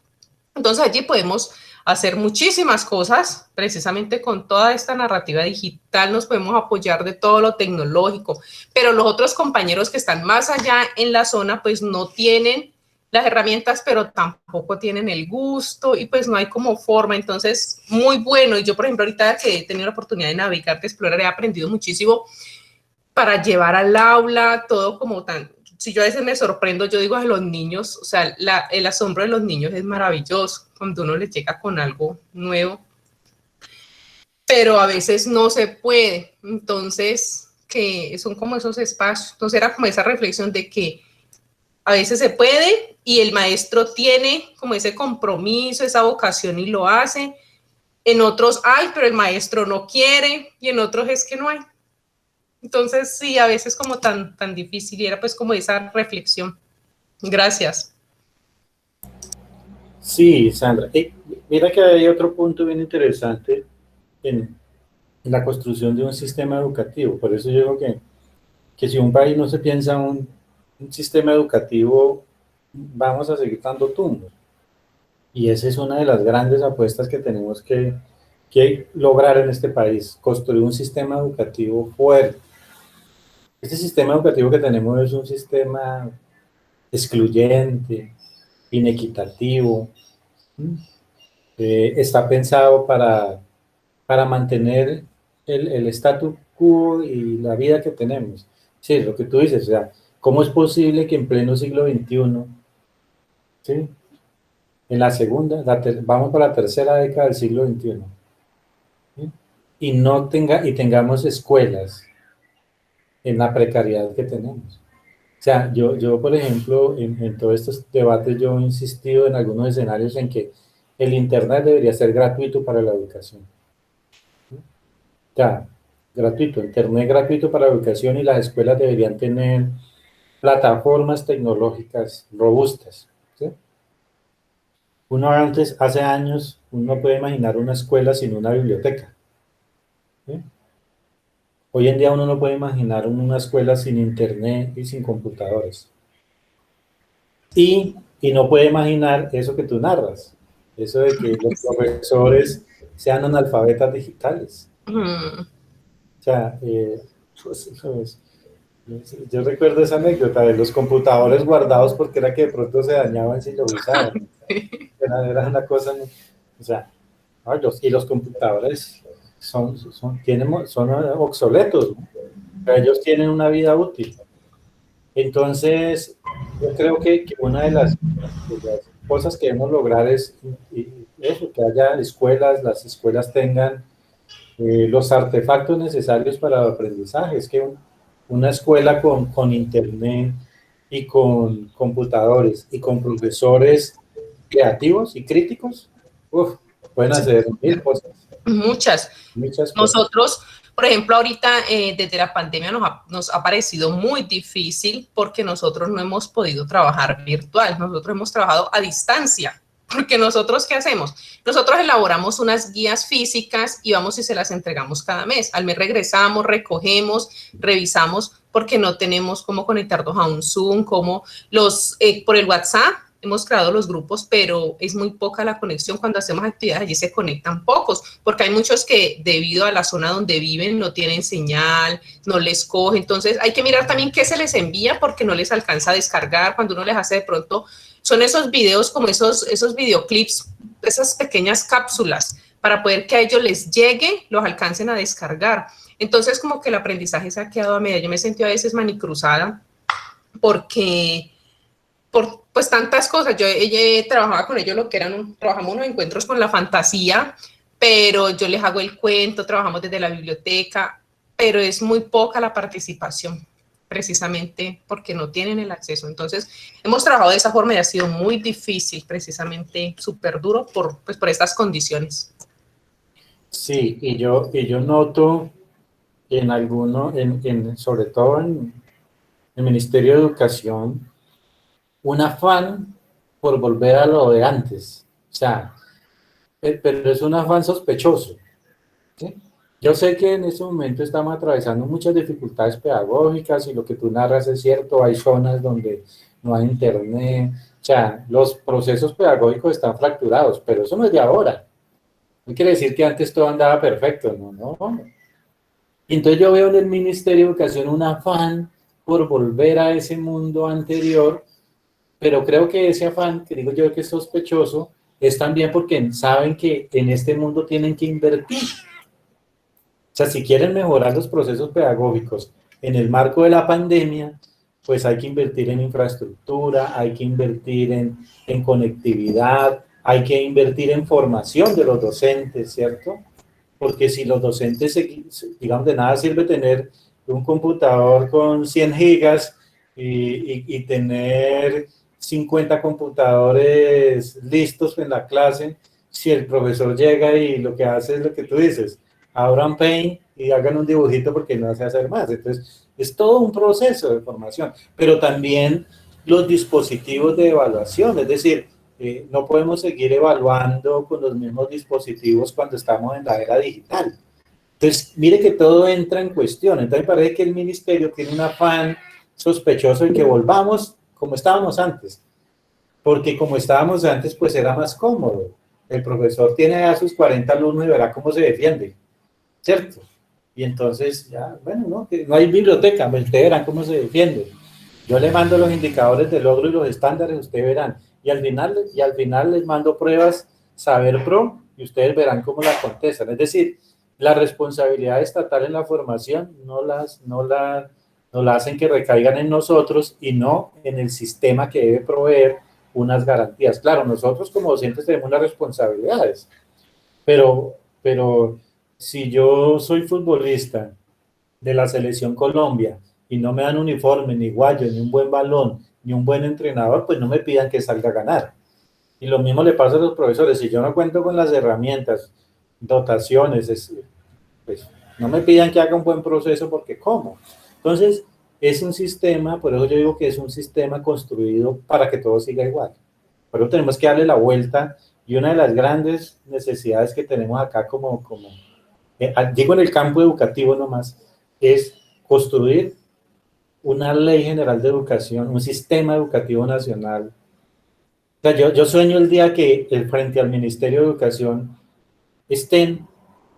Entonces allí podemos hacer muchísimas cosas, precisamente con toda esta narrativa digital nos podemos apoyar de todo lo tecnológico, pero los otros compañeros que están más allá en la zona pues no tienen las herramientas, pero tampoco tienen el gusto y pues no hay como forma. Entonces, muy bueno. Y yo, por ejemplo, ahorita que he tenido la oportunidad de navegar, de explorar, he aprendido muchísimo para llevar al aula todo como tan... Si yo a veces me sorprendo, yo digo a los niños, o sea, el asombro de los niños es maravilloso cuando uno les llega con algo nuevo, pero a veces no se puede. Entonces, que son como esos espacios. Entonces era como esa reflexión de que a veces se puede y el maestro tiene como ese compromiso, esa vocación y lo hace. En otros hay, pero el maestro no quiere y en otros es que no hay. Entonces, sí, a veces como tan difícil y era pues como esa reflexión. Gracias. Sí, Sandra. Mira que hay otro punto bien interesante en la construcción de un sistema educativo. Por eso yo digo que si un país no se piensa un sistema educativo, vamos a seguir dando tumbos. Y esa es una de las grandes apuestas que tenemos que lograr en este país, construir un sistema educativo fuerte. Este sistema educativo que tenemos es un sistema excluyente, inequitativo, está pensado para mantener el status quo y la vida que tenemos. Sí, lo que tú dices, o sea, ¿cómo es posible que en pleno siglo XXI, ¿sí? En la segunda, vamos para la tercera década del siglo XXI, ¿sí? Y tengamos escuelas en la precariedad que tenemos? O sea, yo por ejemplo, en todos estos debates, yo he insistido en algunos escenarios en que el Internet debería ser gratuito para la educación. Ya, gratuito, Internet gratuito para la educación y las escuelas deberían tener plataformas tecnológicas robustas, ¿sí? Uno antes, hace años, uno puede imaginar una escuela sin una biblioteca, ¿sí? Hoy en día uno no puede imaginar una escuela sin Internet y sin computadores. Y no puede imaginar eso que tú narras, eso de que los profesores sean analfabetas digitales. O sea, pues, yo recuerdo esa anécdota de los computadores guardados porque era que de pronto se dañaban si lo usaban. Era una cosa, o sea, y los computadores son obsoletos, ¿no? Pero ellos tienen una vida útil. Entonces, yo creo que una de las cosas que debemos lograr es eso, que haya escuelas, las escuelas tengan los artefactos necesarios para el aprendizaje. Es que una escuela con internet y con computadores y con profesores creativos y críticos, pueden hacer mil cosas. Muchas Muchas cosas. Nosotros, por ejemplo, ahorita desde la pandemia nos ha parecido muy difícil porque nosotros no hemos podido trabajar virtual, nosotros hemos trabajado a distancia. Porque nosotros, ¿qué hacemos? Nosotros elaboramos unas guías físicas y vamos y se las entregamos cada mes. Al mes regresamos, recogemos, revisamos, porque no tenemos cómo conectarnos a un Zoom, como por el WhatsApp. Hemos creado los grupos, pero es muy poca la conexión. Cuando hacemos actividades allí se conectan pocos, porque hay muchos que debido a la zona donde viven no tienen señal, no les coge. Entonces hay que mirar también qué se les envía porque no les alcanza a descargar. Cuando uno les hace de pronto, son esos videos como esos videoclips, esas pequeñas cápsulas para poder que a ellos les llegue, los alcancen a descargar. Entonces como que el aprendizaje se ha quedado a media. Yo me he sentido a veces manicruzada porque pues tantas cosas. Ella trabajaba con ellos lo que trabajamos unos encuentros con la fantasía, pero yo les hago el cuento, trabajamos desde la biblioteca, pero es muy poca la participación, precisamente porque no tienen el acceso. Entonces, hemos trabajado de esa forma y ha sido muy difícil, precisamente súper duro por estas condiciones. Sí, y yo noto en sobre todo en el Ministerio de Educación, un afán por volver a lo de antes. O sea, pero es un afán sospechoso, ¿sí? Yo sé que en este momento estamos atravesando muchas dificultades pedagógicas y lo que tú narras es cierto, hay zonas donde no hay internet, o sea, los procesos pedagógicos están fracturados, pero eso no es de ahora. No quiere decir que antes todo andaba perfecto, no, no. Y entonces yo veo en el Ministerio de Educación un afán por volver a ese mundo anterior, pero creo que ese afán, que digo yo que es sospechoso, es también porque saben que en este mundo tienen que invertir. O sea, si quieren mejorar los procesos pedagógicos en el marco de la pandemia, pues hay que invertir en infraestructura, hay que invertir en conectividad, hay que invertir en formación de los docentes, ¿cierto? Porque si los docentes, digamos, de nada sirve tener un computador con 100 gigas y tener 50 computadores listos en la clase, si el profesor llega y lo que hace es lo que tú dices, abran Paint y hagan un dibujito porque no hace hacer más. Entonces, es todo un proceso de formación, pero también los dispositivos de evaluación, es decir, no podemos seguir evaluando con los mismos dispositivos cuando estamos en la era digital. Entonces, mire que todo entra en cuestión. Entonces, me parece que el ministerio tiene un afán sospechoso de que volvamos como estábamos antes, porque como estábamos antes, pues era más cómodo. El profesor tiene a sus 40 alumnos y verá cómo se defiende, ¿cierto? Y entonces, ya, bueno, no, que no hay biblioteca, ustedes verán cómo se defiende. Yo le mando los indicadores de logro y los estándares, ustedes verán. Y al final les mando pruebas Saber Pro y ustedes verán cómo las contestan. Es decir, la responsabilidad estatal en la formación no la hacen que recaigan en nosotros y no en el sistema que debe proveer unas garantías. Claro, nosotros como docentes tenemos unas responsabilidades, pero si yo soy futbolista de la Selección Colombia y no me dan uniforme, ni guayo, ni un buen balón, ni un buen entrenador, pues no me pidan que salga a ganar. Y lo mismo le pasa a los profesores. Si yo no cuento con las herramientas, dotaciones, pues no me pidan que haga un buen proceso porque ¿cómo? Entonces, es un sistema, por eso yo digo que es un sistema construido para que todo siga igual. Pero tenemos que darle la vuelta y una de las grandes necesidades que tenemos acá digo en el campo educativo nomás, es construir una ley general de educación, un sistema educativo nacional. O sea, yo sueño el día que frente al Ministerio de Educación estén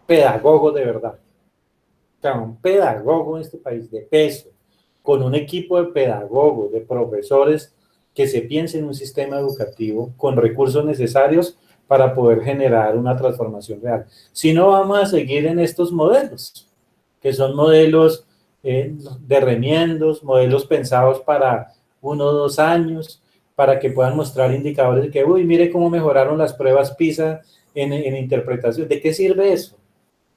pedagogos de verdad. O sea, un pedagogo en este país de peso, con un equipo de pedagogos, de profesores, que se piense en un sistema educativo con recursos necesarios para poder generar una transformación real. Si no, vamos a seguir en estos modelos, que son modelos de remiendos, modelos pensados para 1 o 2 años, para que puedan mostrar indicadores de que, uy, mire cómo mejoraron las pruebas PISA en interpretación. ¿De qué sirve eso?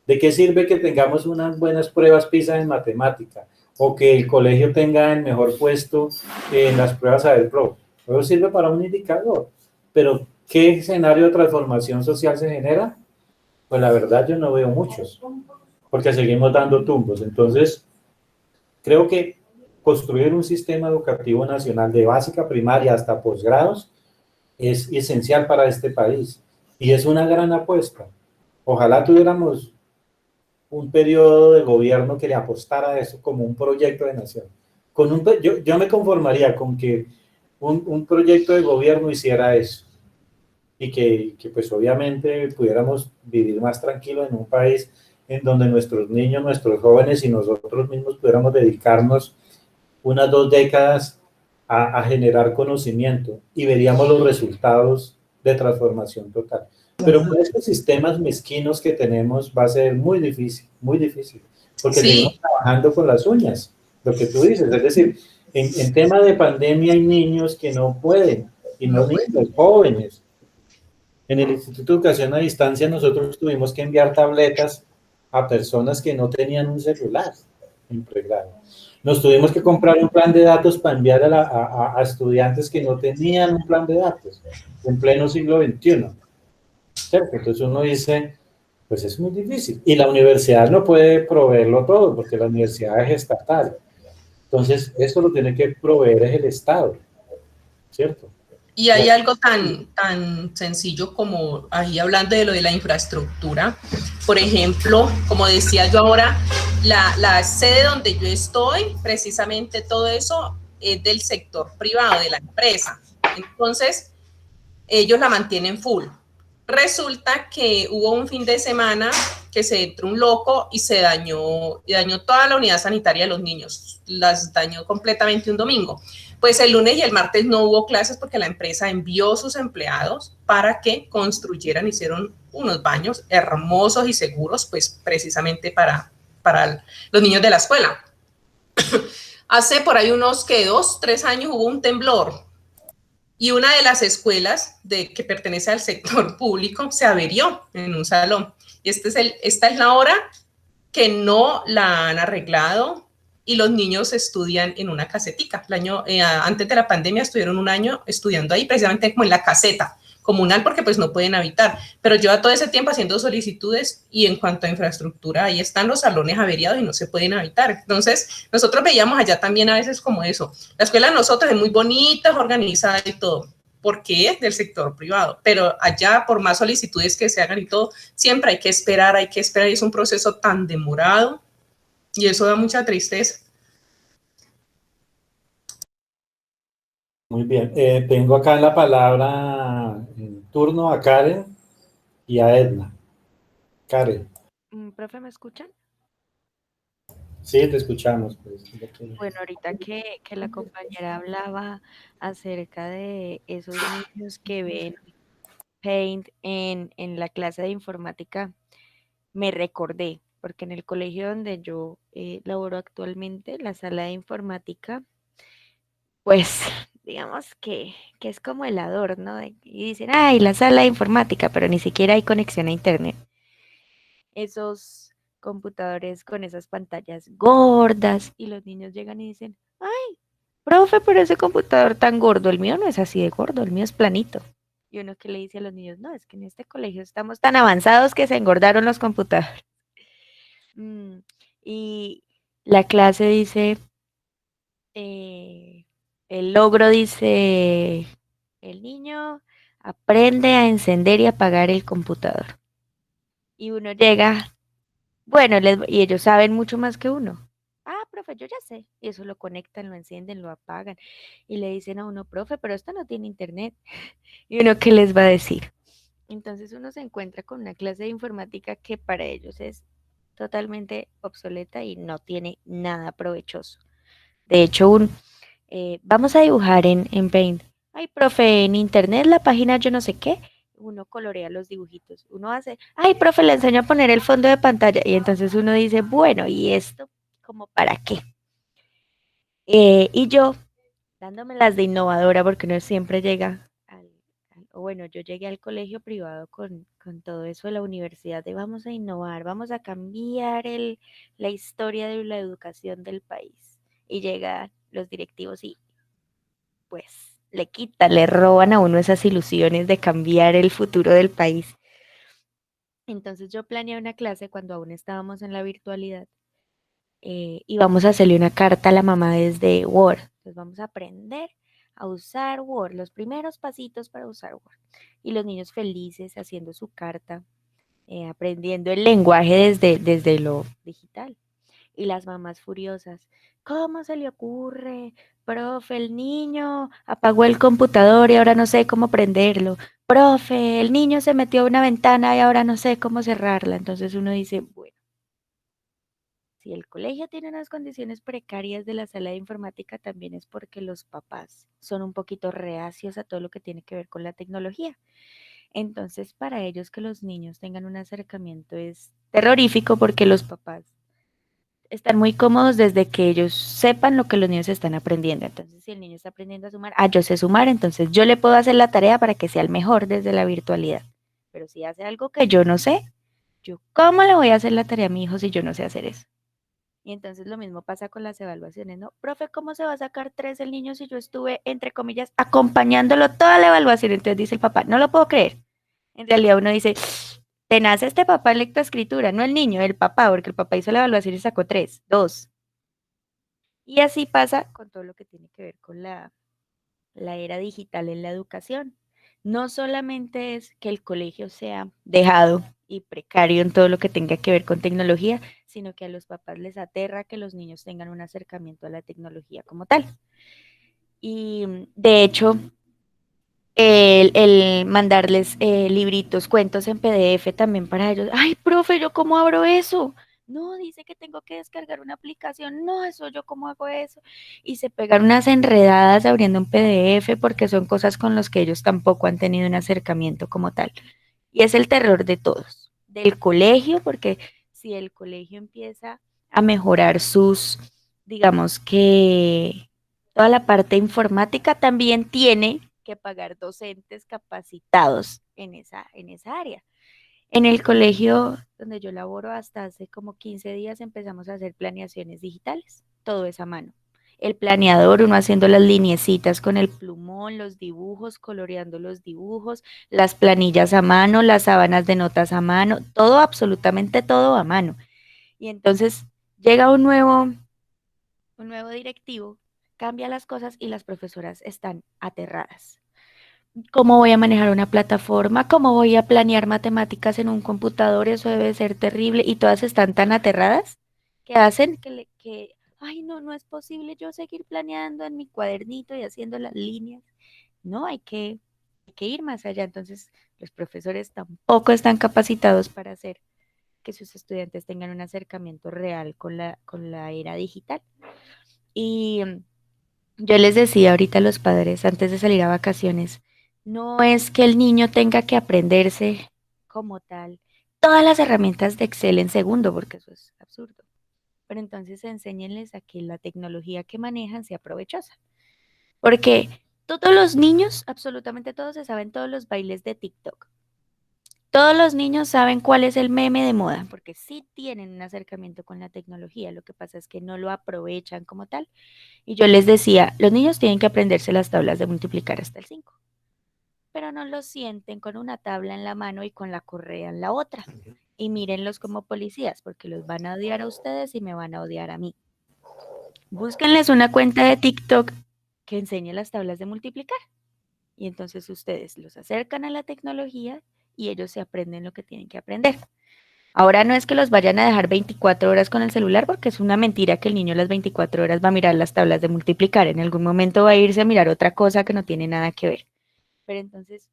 ¿De qué sirve que tengamos unas buenas pruebas PISA en matemática o que el colegio tenga el mejor puesto en las pruebas Saber Pro? Eso sirve para un indicador, pero ¿qué escenario de transformación social se genera? Pues la verdad yo no veo muchos, porque seguimos dando tumbos. Entonces, creo que construir un sistema educativo nacional de básica primaria hasta posgrados es esencial para este país y es una gran apuesta. Ojalá tuviéramos un periodo de gobierno que le apostara a eso como un proyecto de nación. Yo me conformaría con que un proyecto de gobierno hiciera eso y que pues obviamente pudiéramos vivir más tranquilos en un país en donde nuestros niños, nuestros jóvenes y nosotros mismos pudiéramos dedicarnos unas 2 décadas a generar conocimiento y veríamos los resultados de transformación total. Pero con estos sistemas mezquinos que tenemos va a ser muy difícil, porque Sí. seguimos trabajando con las uñas, lo que tú dices, es decir, en tema de pandemia hay niños que no pueden, y no niños, jóvenes. En el Instituto de Educación a Distancia nosotros tuvimos que enviar tabletas a personas que no tenían un celular en pregrado. Nos tuvimos que comprar un plan de datos para enviar a estudiantes que no tenían un plan de datos en pleno siglo XXI. ¿Cierto? Entonces uno dice, pues es muy difícil. Y la universidad no puede proveerlo todo porque la universidad es estatal. Entonces, eso lo tiene que proveer es el Estado, ¿cierto? Y hay algo tan sencillo como ahí hablando de lo de la infraestructura. Por ejemplo, como decía yo ahora, la sede donde yo estoy, precisamente todo eso es del sector privado, de la empresa. Entonces, ellos la mantienen full. Resulta que hubo un fin de semana que se entró un loco y dañó toda la unidad sanitaria de los niños. Las dañó completamente un domingo. Pues el lunes y el martes no hubo clases porque la empresa envió sus empleados para que construyeran, hicieron unos baños hermosos y seguros, pues precisamente para los niños de la escuela. Hace por ahí unos que 2, 3 años hubo un temblor y una de las escuelas que pertenece al sector público se averió en un salón. Y esta es la hora que no la han arreglado y los niños estudian en una casetica. Antes de la pandemia estuvieron un año estudiando ahí, precisamente como en la caseta comunal, porque pues no pueden habitar. Pero lleva todo ese tiempo haciendo solicitudes y en cuanto a infraestructura, ahí están los salones averiados y no se pueden habitar. Entonces, nosotros veíamos allá también a veces como eso. La escuela de nosotros es muy bonita, es organizada y todo, porque es del sector privado, pero allá por más solicitudes que se hagan y todo, siempre hay que esperar y es un proceso tan demorado y eso da mucha tristeza. Muy bien. Tengo acá la palabra en turno a Karen y a Edna. Karen. Profe, ¿me escuchan? Sí, te escuchamos. Pues. Bueno, ahorita que la compañera hablaba acerca de esos niños que ven Paint en la clase de informática, me recordé, porque en el colegio donde yo laboro actualmente, la sala de informática, pues digamos que es como el adorno, y dicen, ay, la sala de informática, pero ni siquiera hay conexión a internet. Esos computadores con esas pantallas gordas y los niños llegan y dicen, ay, profe, pero ese computador tan gordo, el mío no es así de gordo, el mío es planito. Y uno que le dice a los niños, no, es que en este colegio estamos tan avanzados que se engordaron los computadores. Y la clase dice, el logro dice, el niño aprende a encender y apagar el computador. Y uno llega, bueno, y ellos saben mucho más que uno. Ah, profe, yo ya sé. Y eso lo conectan, lo encienden, lo apagan. Y le dicen a uno, profe, pero esto no tiene internet. Y uno, ¿qué les va a decir? Entonces uno se encuentra con una clase de informática que para ellos es totalmente obsoleta y no tiene nada provechoso. De hecho, vamos a dibujar en Paint. Ay, profe, en internet la página yo no sé qué. Uno colorea los dibujitos. Uno hace, ay, profe, le enseño a poner el fondo de pantalla. Y entonces uno dice, bueno, ¿y esto como para qué? Y yo, dándome las de innovadora, porque uno siempre llega o bueno, yo llegué al colegio privado con todo eso de la universidad de vamos a innovar, vamos a cambiar la historia de la educación del país. Y llegan los directivos y pues le quitan, le roban a uno esas ilusiones de cambiar el futuro del país. Entonces yo planeé una clase cuando aún estábamos en la virtualidad y vamos a hacerle una carta a la mamá desde Word. Entonces vamos a aprender a usar Word, los primeros pasitos para usar Word. Y los niños felices haciendo su carta, aprendiendo el lenguaje desde lo digital. Y las mamás furiosas, ¿cómo se le ocurre? Profe, el niño apagó el computador y ahora no sé cómo prenderlo. Profe, el niño se metió a una ventana y ahora no sé cómo cerrarla. Entonces uno dice, bueno, si el colegio tiene unas condiciones precarias de la sala de informática, también es porque los papás son un poquito reacios a todo lo que tiene que ver con la tecnología. Entonces, para ellos que los niños tengan un acercamiento es terrorífico porque los papás están muy cómodos desde que ellos sepan lo que los niños están aprendiendo. Entonces, si el niño está aprendiendo a sumar, yo sé sumar, entonces yo le puedo hacer la tarea para que sea el mejor desde la virtualidad. Pero si hace algo que yo no sé, ¿cómo le voy a hacer la tarea a mi hijo si yo no sé hacer eso? Y entonces lo mismo pasa con las evaluaciones, ¿no? Profe, ¿cómo se va a sacar 3 el niño si yo estuve, entre comillas, acompañándolo toda la evaluación? Entonces dice el papá, no lo puedo creer. En realidad uno dice, te nace este papá en lectoescritura, no el niño, el papá, porque el papá hizo la evaluación y sacó 3, 2. Y así pasa con todo lo que tiene que ver con la la era digital en la educación. No solamente es que el colegio sea dejado y precario en todo lo que tenga que ver con tecnología, sino que a los papás les aterra que los niños tengan un acercamiento a la tecnología como tal. Y de hecho, el mandarles libritos, cuentos en PDF también para ellos. Ay, profe, ¿yo cómo abro eso? No, dice que tengo que descargar una aplicación. No, eso yo cómo hago eso. Y se pegan unas enredadas abriendo un PDF porque son cosas con las que ellos tampoco han tenido un acercamiento como tal. Y es el terror de todos, del colegio, porque si el colegio empieza a mejorar sus, digamos que toda la parte informática, también tiene que pagar docentes capacitados en esa área. En el colegio donde yo laboro, hasta hace como 15 días empezamos a hacer planeaciones digitales, todo es a mano. El planeador, uno haciendo las lineecitas con el plumón, los dibujos, coloreando los dibujos, las planillas a mano, las sábanas de notas a mano, todo, absolutamente todo a mano. Y entonces llega un nuevo directivo, cambia las cosas y las profesoras están aterradas. ¿Cómo voy a manejar una plataforma? ¿Cómo voy a planear matemáticas en un computador? Eso debe ser terrible. Y todas están tan aterradas que hacen ay, no, no es posible yo seguir planeando en mi cuadernito y haciendo las líneas. No, hay que ir más allá. Entonces, los profesores tampoco están capacitados para hacer que sus estudiantes tengan un acercamiento real con la era digital. Y yo les decía ahorita a los padres antes de salir a vacaciones, no es que el niño tenga que aprenderse como tal todas las herramientas de Excel en segundo, porque eso es absurdo. Pero entonces enséñenles a que la tecnología que manejan sea provechosa. Porque todos los niños, absolutamente todos, se saben todos los bailes de TikTok. Todos los niños saben cuál es el meme de moda, porque sí tienen un acercamiento con la tecnología. Lo que pasa es que no lo aprovechan como tal. Y yo les decía, los niños tienen que aprenderse las tablas de multiplicar hasta el 5, pero no los sienten con una tabla en la mano y con la correa en la otra. Y mírenlos como policías, porque los van a odiar a ustedes y me van a odiar a mí. Búsquenles una cuenta de TikTok que enseñe las tablas de multiplicar. Y entonces ustedes los acercan a la tecnología y ellos se aprenden lo que tienen que aprender. Ahora no es que los vayan a dejar 24 horas con el celular, porque es una mentira que el niño a las 24 horas va a mirar las tablas de multiplicar. En algún momento va a irse a mirar otra cosa que no tiene nada que ver. Pero entonces,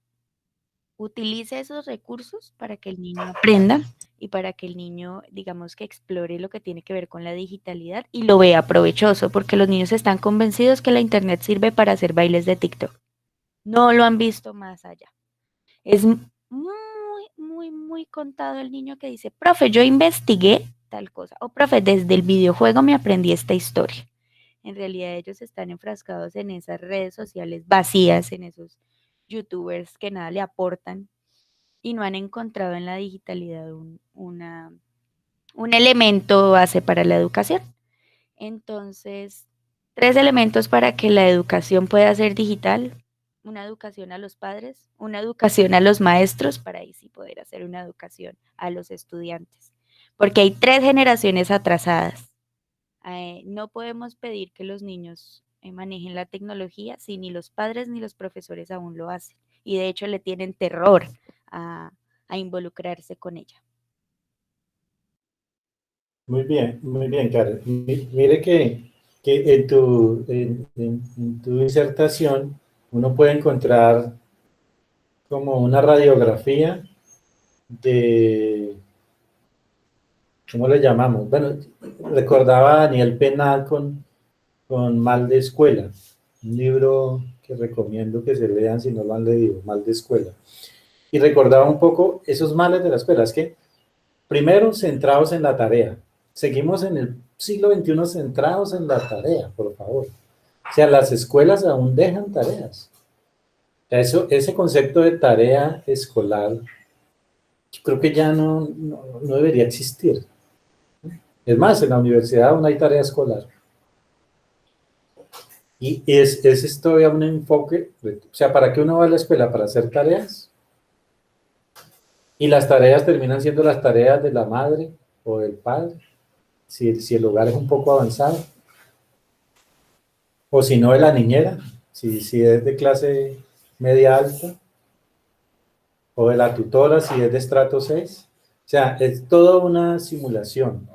utilice esos recursos para que el niño aprenda y para que el niño, digamos, que explore lo que tiene que ver con la digitalidad y lo vea provechoso, porque los niños están convencidos que la internet sirve para hacer bailes de TikTok. No lo han visto más allá. Es muy contado el niño que dice, profe, yo investigué tal cosa, o profe, desde el videojuego me aprendí esta historia. En realidad ellos están enfrascados en esas redes sociales vacías, en esos youtubers que nada le aportan y no han encontrado en la digitalidad un elemento base para la educación. Entonces, 3 elementos para que la educación pueda ser digital: una educación a los padres, una educación a los maestros, para ahí sí poder hacer una educación a los estudiantes, porque hay 3 generaciones atrasadas. No podemos pedir que los niños manejen la tecnología si ni los padres ni los profesores aún lo hacen, y de hecho le tienen terror a involucrarse con ella. Muy bien, Karen. Mire que en tu disertación uno puede encontrar como una radiografía de, ¿cómo le llamamos? Bueno, recordaba a Daniel Penal con Mal de Escuela, un libro que recomiendo que se lean si no lo han leído, Mal de Escuela. Y recordaba un poco esos males de la escuela, es que primero centrados en la tarea, seguimos en el siglo XXI centrados en la tarea, por favor. O sea, las escuelas aún dejan tareas. Ese concepto de tarea escolar, yo creo que ya no debería existir. Es más, en la universidad aún hay tarea escolar. Y es todavía un enfoque, o sea, ¿para qué uno va a la escuela? ¿Para hacer tareas? Y las tareas terminan siendo las tareas de la madre o del padre, si el hogar es un poco avanzado. O si no, de la niñera. si es de clase media alta, o de la tutora si es de estrato 6. O sea, es toda una simulación.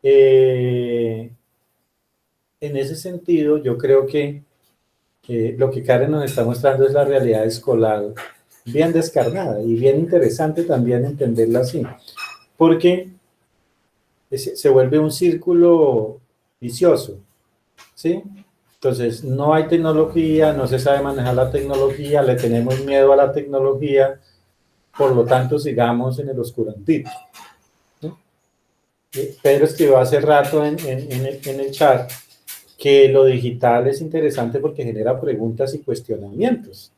En ese sentido, yo creo que lo que Karen nos está mostrando es la realidad escolar bien descarnada y bien interesante también entenderla así, porque se vuelve un círculo vicioso, ¿sí? Entonces, no hay tecnología, no se sabe manejar la tecnología, le tenemos miedo a la tecnología, por lo tanto, sigamos en el oscurantismo, ¿no? Pedro escribió hace rato en el chat que lo digital es interesante porque genera preguntas y cuestionamientos.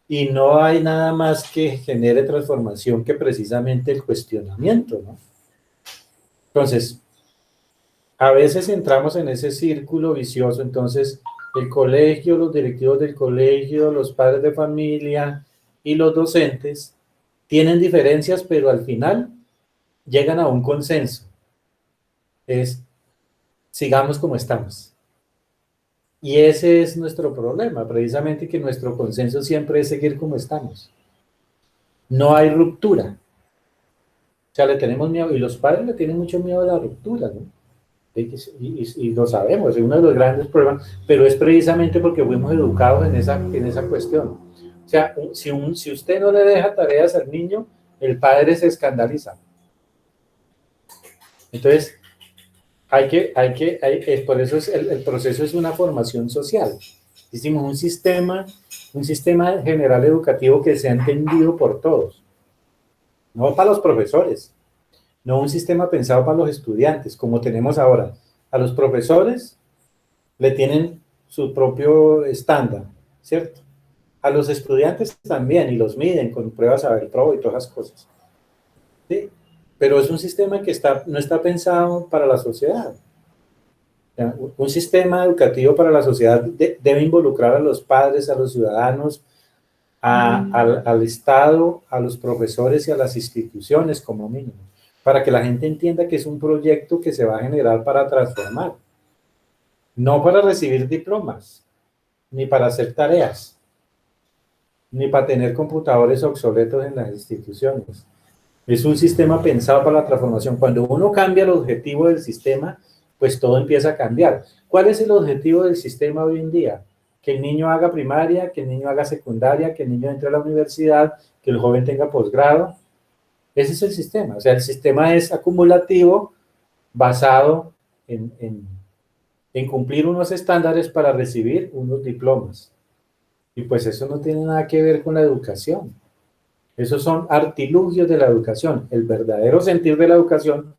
Y no hay nada más que genere transformación que precisamente el cuestionamiento, ¿no? Entonces, a veces entramos en ese círculo vicioso, entonces el colegio, los directivos del colegio, los padres de familia y los docentes tienen diferencias, pero al final llegan a un consenso. Es, sigamos como estamos. Y ese es nuestro problema, precisamente que nuestro consenso siempre es seguir como estamos. No hay ruptura. O sea, le tenemos miedo, y los padres le tienen mucho miedo a la ruptura, ¿no? Y lo sabemos, es uno de los grandes problemas, pero es precisamente porque fuimos educados en esa cuestión. O sea, si usted no le deja tareas al niño, el padre se escandaliza. Entonces, por eso el proceso es una formación social. Hicimos un sistema general educativo que sea entendido por todos, no para los profesores, no un sistema pensado para los estudiantes, como tenemos ahora. A los profesores le tienen su propio estándar, ¿cierto? A los estudiantes también, y los miden con pruebas Saber-Pro y todas esas cosas, ¿sí? Pero es un sistema que no está pensado para la sociedad. Un sistema educativo para la sociedad debe involucrar a los padres, a los ciudadanos, al Estado, a los profesores y a las instituciones como mínimo, para que la gente entienda que es un proyecto que se va a generar para transformar, no para recibir diplomas, ni para hacer tareas, ni para tener computadores obsoletos en las instituciones. Es un sistema pensado para la transformación. Cuando uno cambia el objetivo del sistema, pues todo empieza a cambiar. ¿Cuál es el objetivo del sistema hoy en día? Que el niño haga primaria, que el niño haga secundaria, que el niño entre a la universidad, que el joven tenga posgrado. Ese es el sistema. O sea, el sistema es acumulativo, basado en cumplir unos estándares para recibir unos diplomas. Y pues eso no tiene nada que ver con la educación. Esos son artilugios de la educación. El verdadero sentido de la educación,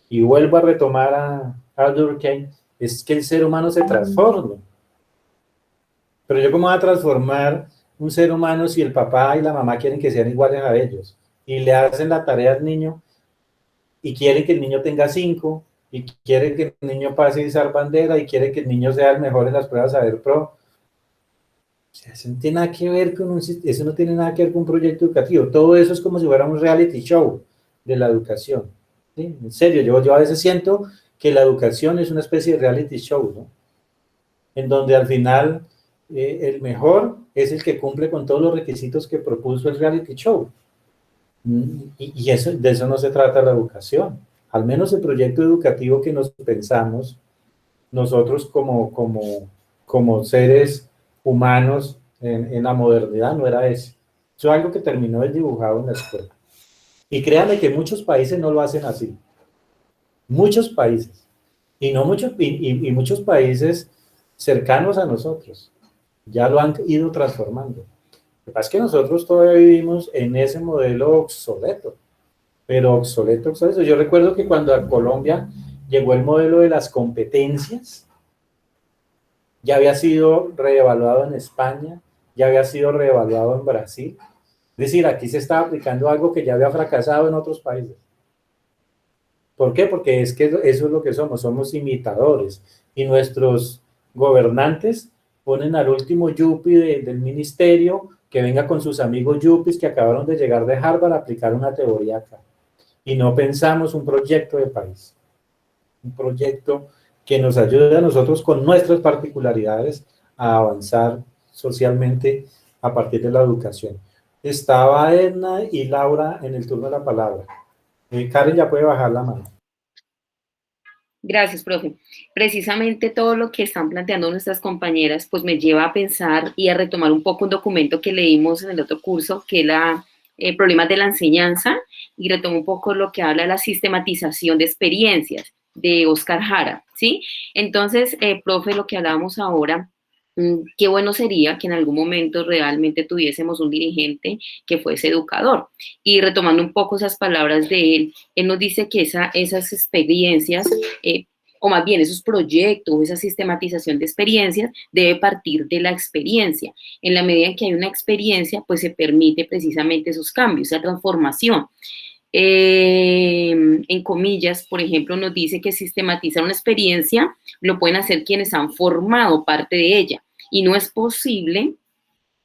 y vuelvo a retomar a Durkheim, es que el ser humano se transforma. Pero yo, ¿cómo voy a transformar un ser humano si el papá y la mamá quieren que sean iguales a ellos? Y le hacen la tarea al niño y quieren que el niño tenga 5, y quieren que el niño pase a izar bandera, y quieren que el niño sea el mejor en las pruebas Saber-Pro. O sea, eso no tiene nada que ver con eso no tiene nada que ver con un proyecto educativo. Todo eso es como si fuera un reality show de la educación, ¿sí? En serio, yo a veces siento que la educación es una especie de reality show, ¿no? En donde al final el mejor es el que cumple con todos los requisitos que propuso el reality show. Y de eso no se trata la educación. Al menos el proyecto educativo que nos pensamos nosotros como seres humanos en la modernidad no era ese. Eso es algo que terminó desdibujado en la escuela. Y créanme que muchos países no lo hacen así. Muchos países. Y muchos países cercanos a nosotros ya lo han ido transformando. Lo que pasa es que nosotros todavía vivimos en ese modelo obsoleto, pero obsoleto. Yo recuerdo que cuando a Colombia llegó el modelo de las competencias, ya había sido reevaluado en España, ya había sido reevaluado en Brasil. Es decir, aquí se estaba aplicando algo que ya había fracasado en otros países. ¿Por qué? Porque es que eso es lo que somos imitadores. Y nuestros gobernantes ponen al último yuppie del ministerio que venga con sus amigos yuppies que acabaron de llegar de Harvard a aplicar una teoría acá. Y no pensamos un proyecto de país. Un proyecto que nos ayude a nosotros con nuestras particularidades a avanzar socialmente a partir de la educación. Estaba Edna y Laura en el turno de la palabra. Karen ya puede bajar la mano. Gracias, profe. Precisamente todo lo que están planteando nuestras compañeras, pues me lleva a pensar y a retomar un poco un documento que leímos en el otro curso, que es Problemas de la enseñanza, y retomo un poco lo que habla de la sistematización de experiencias, de Oscar Jara, ¿sí? Entonces, profe, lo que hablábamos ahora, qué bueno sería que en algún momento realmente tuviésemos un dirigente que fuese educador. Y retomando un poco esas palabras de él nos dice que esas experiencias, o más bien esos proyectos, esa sistematización de experiencias debe partir de la experiencia. En la medida en que hay una experiencia, pues se permite precisamente esos cambios, esa transformación. En comillas, por ejemplo, nos dice que sistematizar una experiencia lo pueden hacer quienes han formado parte de ella, y no es posible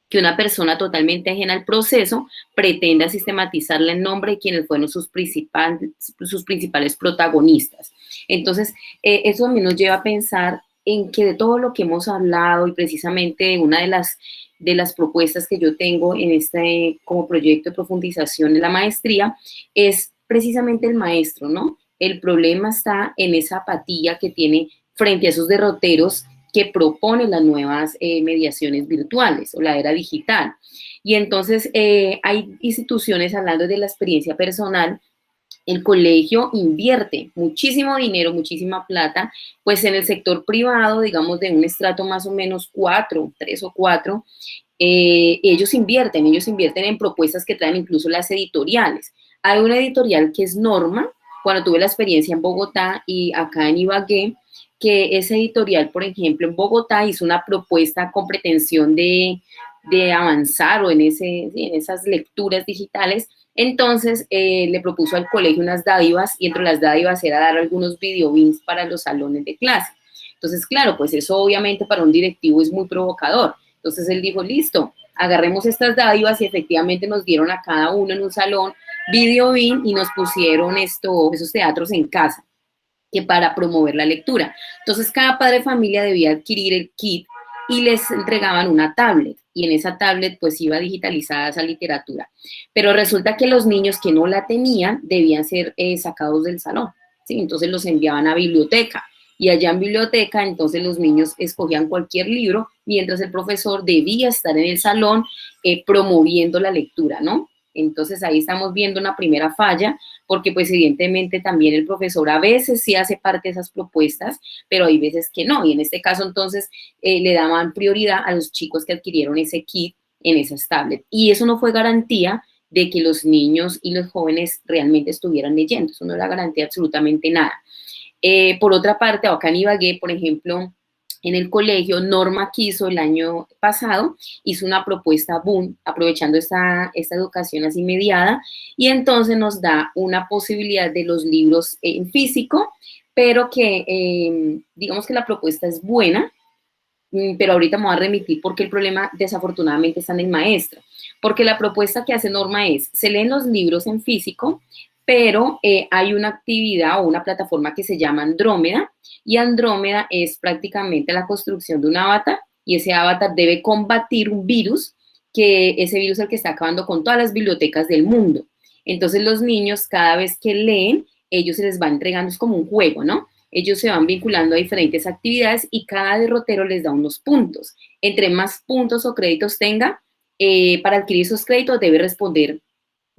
que una persona totalmente ajena al proceso pretenda sistematizarla en nombre de quienes fueron sus principales protagonistas. Entonces, eso también nos lleva a pensar en que de todo lo que hemos hablado, y precisamente una de las propuestas que yo tengo en como proyecto de profundización de la maestría, es precisamente el maestro, ¿no? El problema está en esa apatía que tiene frente a esos derroteros que propone las nuevas mediaciones virtuales o la era digital. Y entonces hay instituciones, hablando de la experiencia personal, el colegio invierte muchísimo dinero, muchísima plata, pues en el sector privado, digamos de un estrato más o menos 3 o 4, ellos invierten en propuestas que traen incluso las editoriales. Hay una editorial que es Norma. Cuando tuve la experiencia en Bogotá y acá en Ibagué, que esa editorial, por ejemplo, en Bogotá hizo una propuesta con pretensión de avanzar o en esas lecturas digitales. Entonces le propuso al colegio unas dádivas, y entre las dádivas era dar algunos videobins para los salones de clase. Entonces, claro, pues eso obviamente para un directivo es muy provocador. Entonces él dijo, listo, agarremos estas dádivas, y efectivamente nos dieron a cada uno en un salón videobin y nos pusieron esos teatros en casa, que para promover la lectura. Entonces, cada padre de familia debía adquirir el kit y les entregaban una tablet, y en esa tablet pues iba digitalizada esa literatura. Pero resulta que los niños que no la tenían debían ser sacados del salón, ¿sí? Entonces los enviaban a biblioteca, y allá en biblioteca entonces los niños escogían cualquier libro, mientras el profesor debía estar en el salón promoviendo la lectura, ¿no? Entonces ahí estamos viendo una primera falla, porque pues evidentemente también el profesor a veces sí hace parte de esas propuestas, pero hay veces que no, y en este caso entonces le daban prioridad a los chicos que adquirieron ese kit en esas tablets, y eso no fue garantía de que los niños y los jóvenes realmente estuvieran leyendo, eso no era garantía absolutamente nada. Por otra parte, acá en Ibagué, por ejemplo, en el colegio, Norma quiso el año pasado, hizo una propuesta boom, aprovechando esta educación así mediada, y entonces nos da una posibilidad de los libros en físico, pero que digamos que la propuesta es buena, pero ahorita me voy a remitir porque el problema desafortunadamente está en el maestro, porque la propuesta que hace Norma es, se leen los libros en físico, pero hay una actividad o una plataforma que se llama Andrómeda, y Andrómeda es prácticamente la construcción de un avatar, y ese avatar debe combatir un virus, que ese virus es el que está acabando con todas las bibliotecas del mundo. Entonces los niños, cada vez que leen, ellos se les va entregando, es como un juego, ¿no? Ellos se van vinculando a diferentes actividades, y cada derrotero les da unos puntos. Entre más puntos o créditos tenga, para adquirir esos créditos debe responder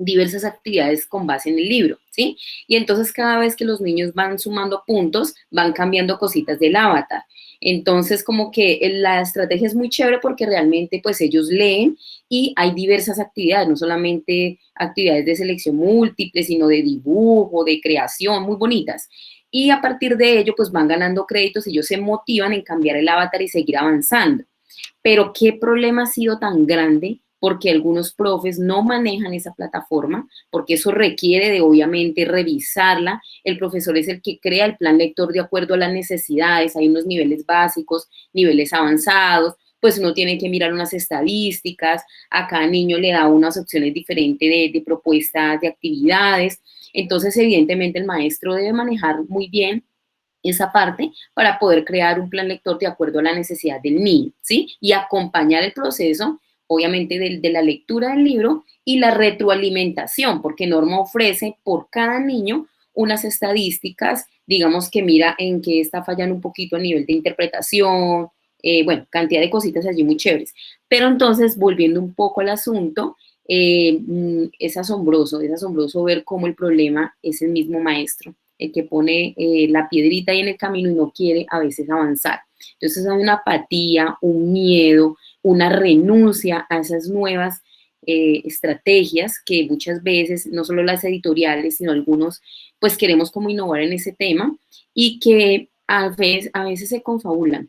diversas actividades con base en el libro, ¿sí? Y entonces cada vez que los niños van sumando puntos, van cambiando cositas del avatar. Entonces como que la estrategia es muy chévere, porque realmente pues ellos leen y hay diversas actividades, no solamente actividades de selección múltiple, sino de dibujo, de creación, muy bonitas. Y a partir de ello pues van ganando créditos, y ellos se motivan en cambiar el avatar y seguir avanzando. Pero ¿qué problema ha sido tan grande? Porque algunos profes no manejan esa plataforma, porque eso requiere de obviamente revisarla. El profesor es el que crea el plan lector de acuerdo a las necesidades, hay unos niveles básicos, niveles avanzados, pues uno tiene que mirar unas estadísticas, a cada niño le da unas opciones diferentes de propuestas de actividades. Entonces evidentemente el maestro debe manejar muy bien esa parte para poder crear un plan lector de acuerdo a la necesidad del niño, ¿sí? Y acompañar el proceso, obviamente, de la lectura del libro y la retroalimentación, porque Norma ofrece por cada niño unas estadísticas, digamos que mira en qué está fallando un poquito a nivel de interpretación, bueno, cantidad de cositas allí muy chéveres. Pero entonces, volviendo un poco al asunto, es asombroso ver cómo el problema es el mismo maestro, el que pone la piedrita ahí en el camino y no quiere a veces avanzar. Entonces hay una apatía, un miedo, una renuncia a esas nuevas estrategias que muchas veces, no solo las editoriales, sino algunos, pues queremos como innovar en ese tema y que a veces se confabulan,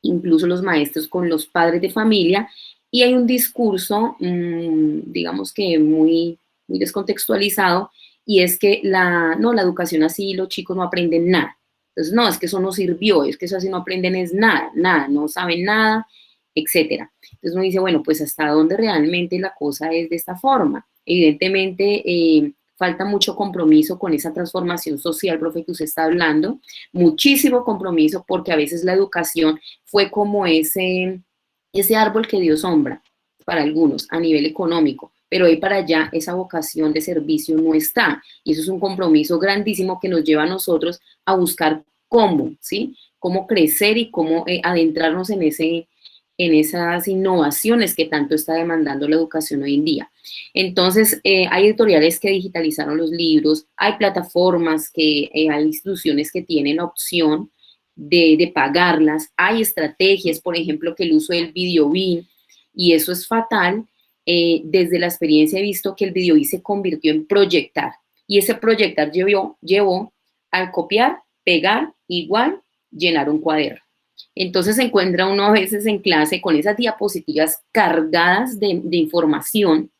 incluso los maestros con los padres de familia, y hay un discurso, digamos que muy descontextualizado, y es que la educación así, los chicos no aprenden nada. Entonces, no, es que eso no sirvió, es que eso así no aprenden es nada, no saben nada, etcétera. Entonces uno dice, bueno, pues hasta dónde realmente la cosa es de esta forma. Evidentemente, falta mucho compromiso con esa transformación social, profe, que usted está hablando, muchísimo compromiso, porque a veces la educación fue como ese árbol que dio sombra para algunos a nivel económico, pero ahí para allá esa vocación de servicio no está, y eso es un compromiso grandísimo que nos lleva a nosotros a buscar cómo, ¿sí? Cómo crecer y cómo adentrarnos en esas innovaciones que tanto está demandando la educación hoy en día. Entonces, hay editoriales que digitalizaron los libros, hay plataformas, hay instituciones que tienen la opción de pagarlas, hay estrategias, por ejemplo, que el uso del videobeam, y eso es fatal. Desde la experiencia he visto que el videobeam se convirtió en proyectar, y ese proyectar llevó al copiar, pegar, igual, llenar un cuaderno. Entonces se encuentra uno a veces en clase con esas diapositivas cargadas de información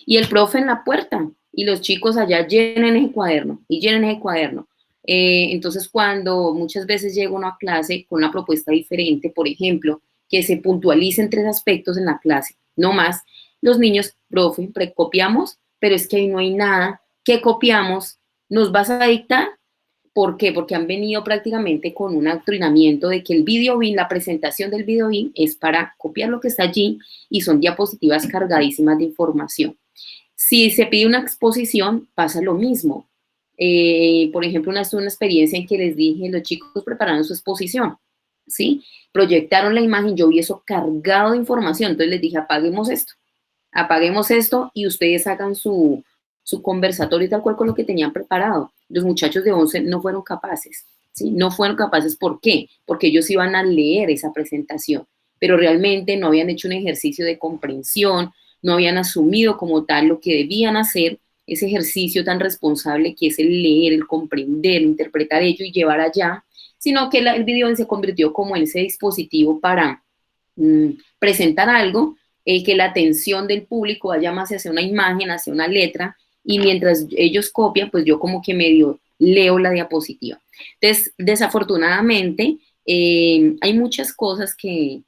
y el profe en la puerta y los chicos allá llenen ese cuaderno y llenen ese cuaderno. Entonces cuando muchas veces llega uno a clase con una propuesta diferente, por ejemplo, que se puntualicen 3 aspectos en la clase, no más, los niños, profe, precopiamos, pero es que ahí no hay nada, ¿qué copiamos? ¿Nos vas a dictar? ¿Por qué? Porque han venido prácticamente con un adoctrinamiento de que el videobeam, la presentación del videobeam es para copiar lo que está allí y son diapositivas cargadísimas de información. Si se pide una exposición, pasa lo mismo. Por ejemplo, una experiencia en que les dije, los chicos prepararon su exposición, ¿sí? Proyectaron la imagen, yo vi eso cargado de información, entonces les dije, apaguemos esto y ustedes hagan su conversatorio tal cual con lo que tenían preparado. Los muchachos de 11 no fueron capaces, ¿sí? No fueron capaces, ¿por qué? Porque ellos iban a leer esa presentación, pero realmente no habían hecho un ejercicio de comprensión, no habían asumido como tal lo que debían hacer, ese ejercicio tan responsable que es el leer, el comprender, interpretar ello y llevar allá, sino que el video se convirtió como en ese dispositivo para presentar algo, que la atención del público vaya más hacia una imagen, hacia una letra, y mientras ellos copian, pues yo como que medio leo la diapositiva. Entonces, desafortunadamente, hay muchas cosas que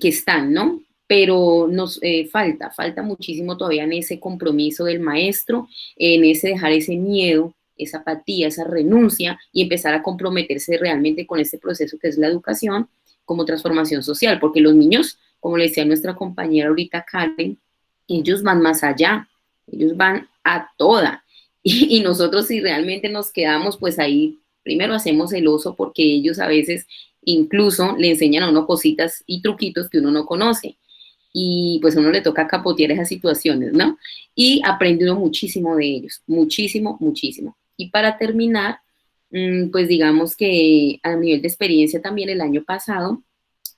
están, ¿no? Pero nos falta muchísimo todavía en ese compromiso del maestro, en ese dejar ese miedo, esa apatía, esa renuncia y empezar a comprometerse realmente con este proceso que es la educación como transformación social, porque los niños, como le decía nuestra compañera ahorita Karen, ellos van más allá, ellos van a toda, y nosotros si realmente nos quedamos, pues ahí primero hacemos el oso porque ellos a veces incluso le enseñan a uno cositas y truquitos que uno no conoce, y pues a uno le toca capotear esas situaciones, ¿no? Y aprende uno muchísimo de ellos, muchísimo, muchísimo. Y para terminar, pues digamos que a nivel de experiencia también el año pasado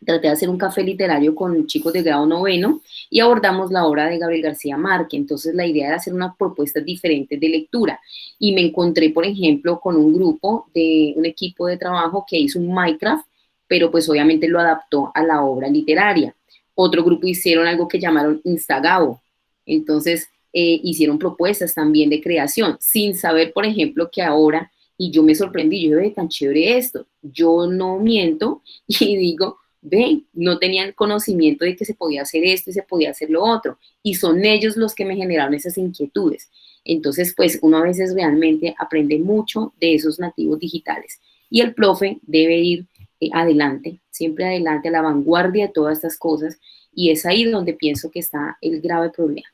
traté de hacer un café literario con chicos de grado 9 y abordamos la obra de Gabriel García Márquez. Entonces la idea era hacer unas propuestas diferentes de lectura y me encontré, por ejemplo, con un grupo de un equipo de trabajo que hizo un Minecraft, pero pues obviamente lo adaptó a la obra literaria. Otro grupo hicieron algo que llamaron Instagabo. Entonces hicieron propuestas también de creación, sin saber, por ejemplo, que ahora, y yo me sorprendí, yo dije, tan chévere esto, yo no miento y digo, ven, no tenían conocimiento de que se podía hacer esto y se podía hacer lo otro, y son ellos los que me generaron esas inquietudes. Entonces, pues uno a veces realmente aprende mucho de esos nativos digitales. y el profe debe ir adelante, siempre adelante, a la vanguardia de todas estas cosas, y es ahí donde pienso que está el grave problema.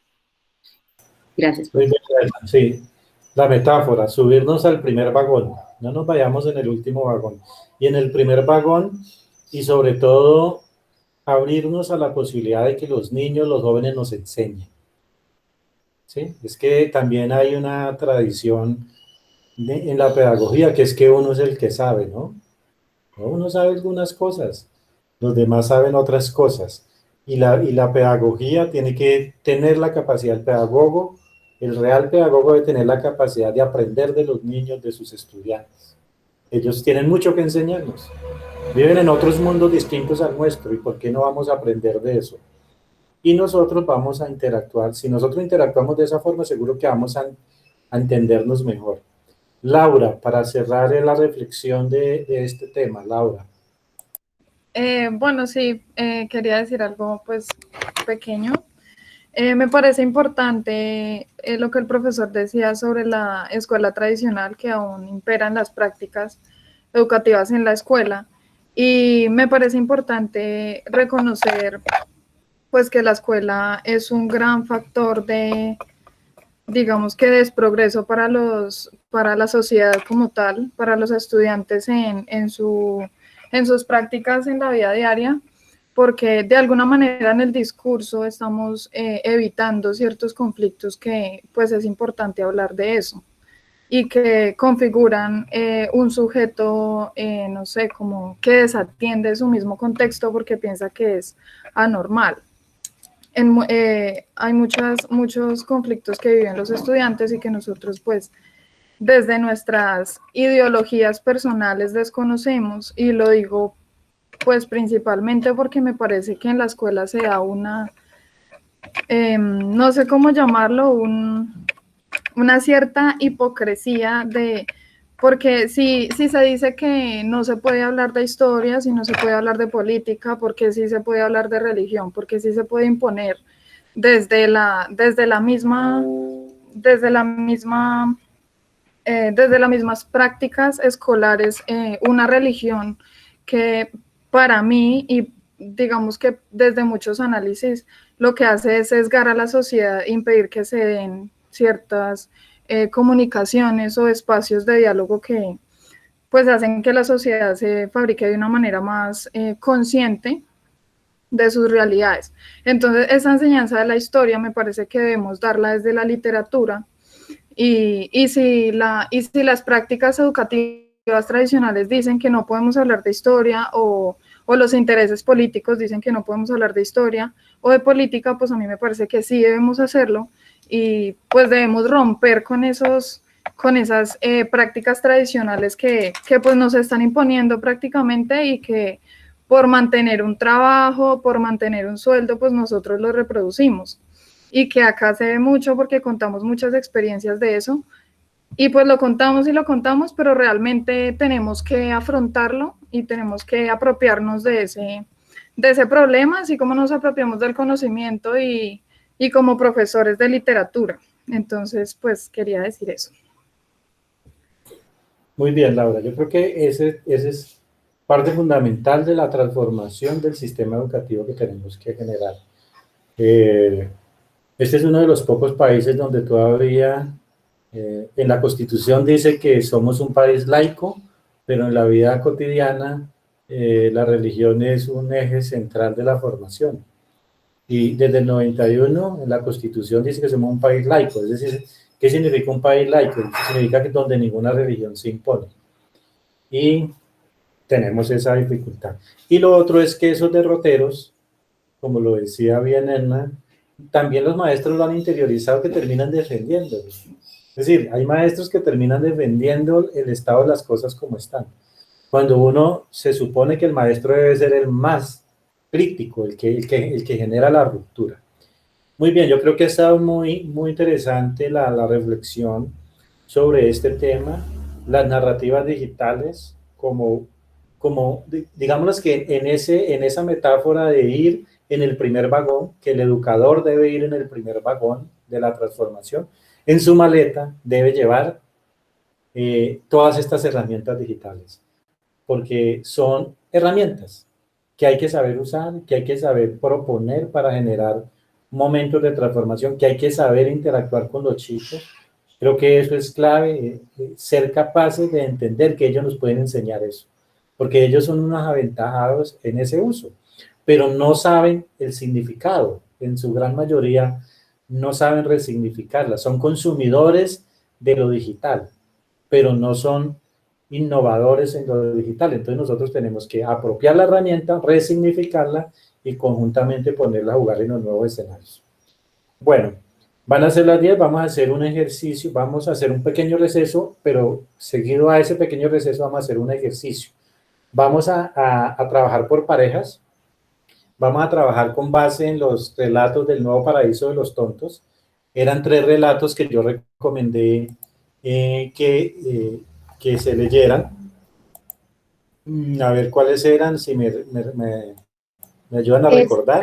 Gracias. Muy bien, sí, la metáfora, subirnos al primer vagón, no nos vayamos en el último vagón, y en el primer vagón, y sobre todo, abrirnos a la posibilidad de que los niños, los jóvenes nos enseñen. ¿Sí? Es que también hay una tradición en la pedagogía, que es que uno es el que sabe, ¿no? Uno sabe algunas cosas, los demás saben otras cosas. Y la pedagogía tiene que tener la capacidad, el pedagogo, el real pedagogo debe tener la capacidad de aprender de los niños, de sus estudiantes. Ellos tienen mucho que enseñarnos. Viven en otros mundos distintos al nuestro, ¿y por qué no vamos a aprender de eso? Y nosotros vamos a interactuar. Si nosotros interactuamos de esa forma, seguro que vamos a entendernos mejor. Laura, para cerrar la reflexión de este tema, Laura. Bueno, sí, quería decir algo pues pequeño. Me parece importante lo que el profesor decía sobre la escuela tradicional que aún imperan las prácticas educativas en la escuela, y me parece importante reconocer pues que la escuela es un gran factor de, digamos que de progreso para la sociedad como tal, para los estudiantes en sus prácticas en la vida diaria, porque de alguna manera en el discurso estamos evitando ciertos conflictos que pues es importante hablar de eso, y que configuran un sujeto, no sé, como que desatiende su mismo contexto porque piensa que es anormal. Hay muchos conflictos que viven los estudiantes y que nosotros pues desde nuestras ideologías personales desconocemos, y lo digo pues principalmente porque me parece que en la escuela se da no sé cómo llamarlo, una cierta hipocresía porque si se dice que no se puede hablar de historia, si no se puede hablar de política, porque sí se puede hablar de religión, porque sí se puede imponer desde las mismas prácticas escolares una religión que para mí, y digamos que desde muchos análisis, lo que hace es sesgar a la sociedad, impedir que se den ciertas comunicaciones o espacios de diálogo que pues hacen que la sociedad se fabrique de una manera más consciente de sus realidades. Entonces, esa enseñanza de la historia me parece que debemos darla desde la literatura, y si las prácticas educativas tradicionales dicen que no podemos hablar de historia, o los intereses políticos dicen que no podemos hablar de historia o de política, pues a mí me parece que sí debemos hacerlo, y pues debemos romper con esas prácticas tradicionales que pues nos están imponiendo prácticamente, y que por mantener un trabajo, por mantener un sueldo, pues nosotros lo reproducimos, y que acá se ve mucho porque contamos muchas experiencias de eso, y pues lo contamos y lo contamos, pero realmente tenemos que afrontarlo y tenemos que apropiarnos de ese problema, así como nos apropiamos del conocimiento y como profesores de literatura. Entonces, pues quería decir eso. Muy bien, Laura. Yo creo que ese es parte fundamental de la transformación del sistema educativo que tenemos que generar. Este es uno de los pocos países donde todavía en la Constitución dice que somos un país laico, pero en la vida cotidiana la religión es un eje central de la formación. Y desde el 91 en la Constitución dice que somos un país laico. Es decir, ¿qué significa un país laico? Significa que donde ninguna religión se impone. Y tenemos esa dificultad. Y lo otro es que esos derroteros, como lo decía bien Hernán, también los maestros lo han interiorizado, que terminan defendiéndolo. Es decir, hay maestros que terminan defendiendo el estado de las cosas como están. Cuando uno se supone que el maestro debe ser el más crítico, el que genera la ruptura. Muy bien, yo creo que ha estado muy interesante la reflexión sobre este tema, las narrativas digitales, como digámoslo que en esa metáfora de ir en el primer vagón, que el educador debe ir en el primer vagón de la transformación, en su maleta debe llevar todas estas herramientas digitales. porque son herramientas que hay que saber usar, que hay que saber proponer para generar momentos de transformación, que hay que saber interactuar con los chicos. Creo que eso es clave, ser capaces de entender que ellos nos pueden enseñar eso, porque ellos son unos aventajados en ese uso, pero no saben el significado, en su gran mayoría no saben resignificarla, son consumidores de lo digital, pero no son innovadores en lo digital. Entonces nosotros tenemos que apropiar la herramienta, resignificarla y conjuntamente ponerla a jugar en los nuevos escenarios. Bueno, van a ser las 10, vamos a hacer un ejercicio, vamos a hacer un pequeño receso, pero seguido a ese pequeño receso vamos a hacer un ejercicio. Vamos a trabajar por parejas, vamos a trabajar con base en los relatos del Nuevo Paraíso de los Tontos. Eran 3 relatos que yo recomendé que se leyeran. A ver cuáles eran, si me ayudan a recordar.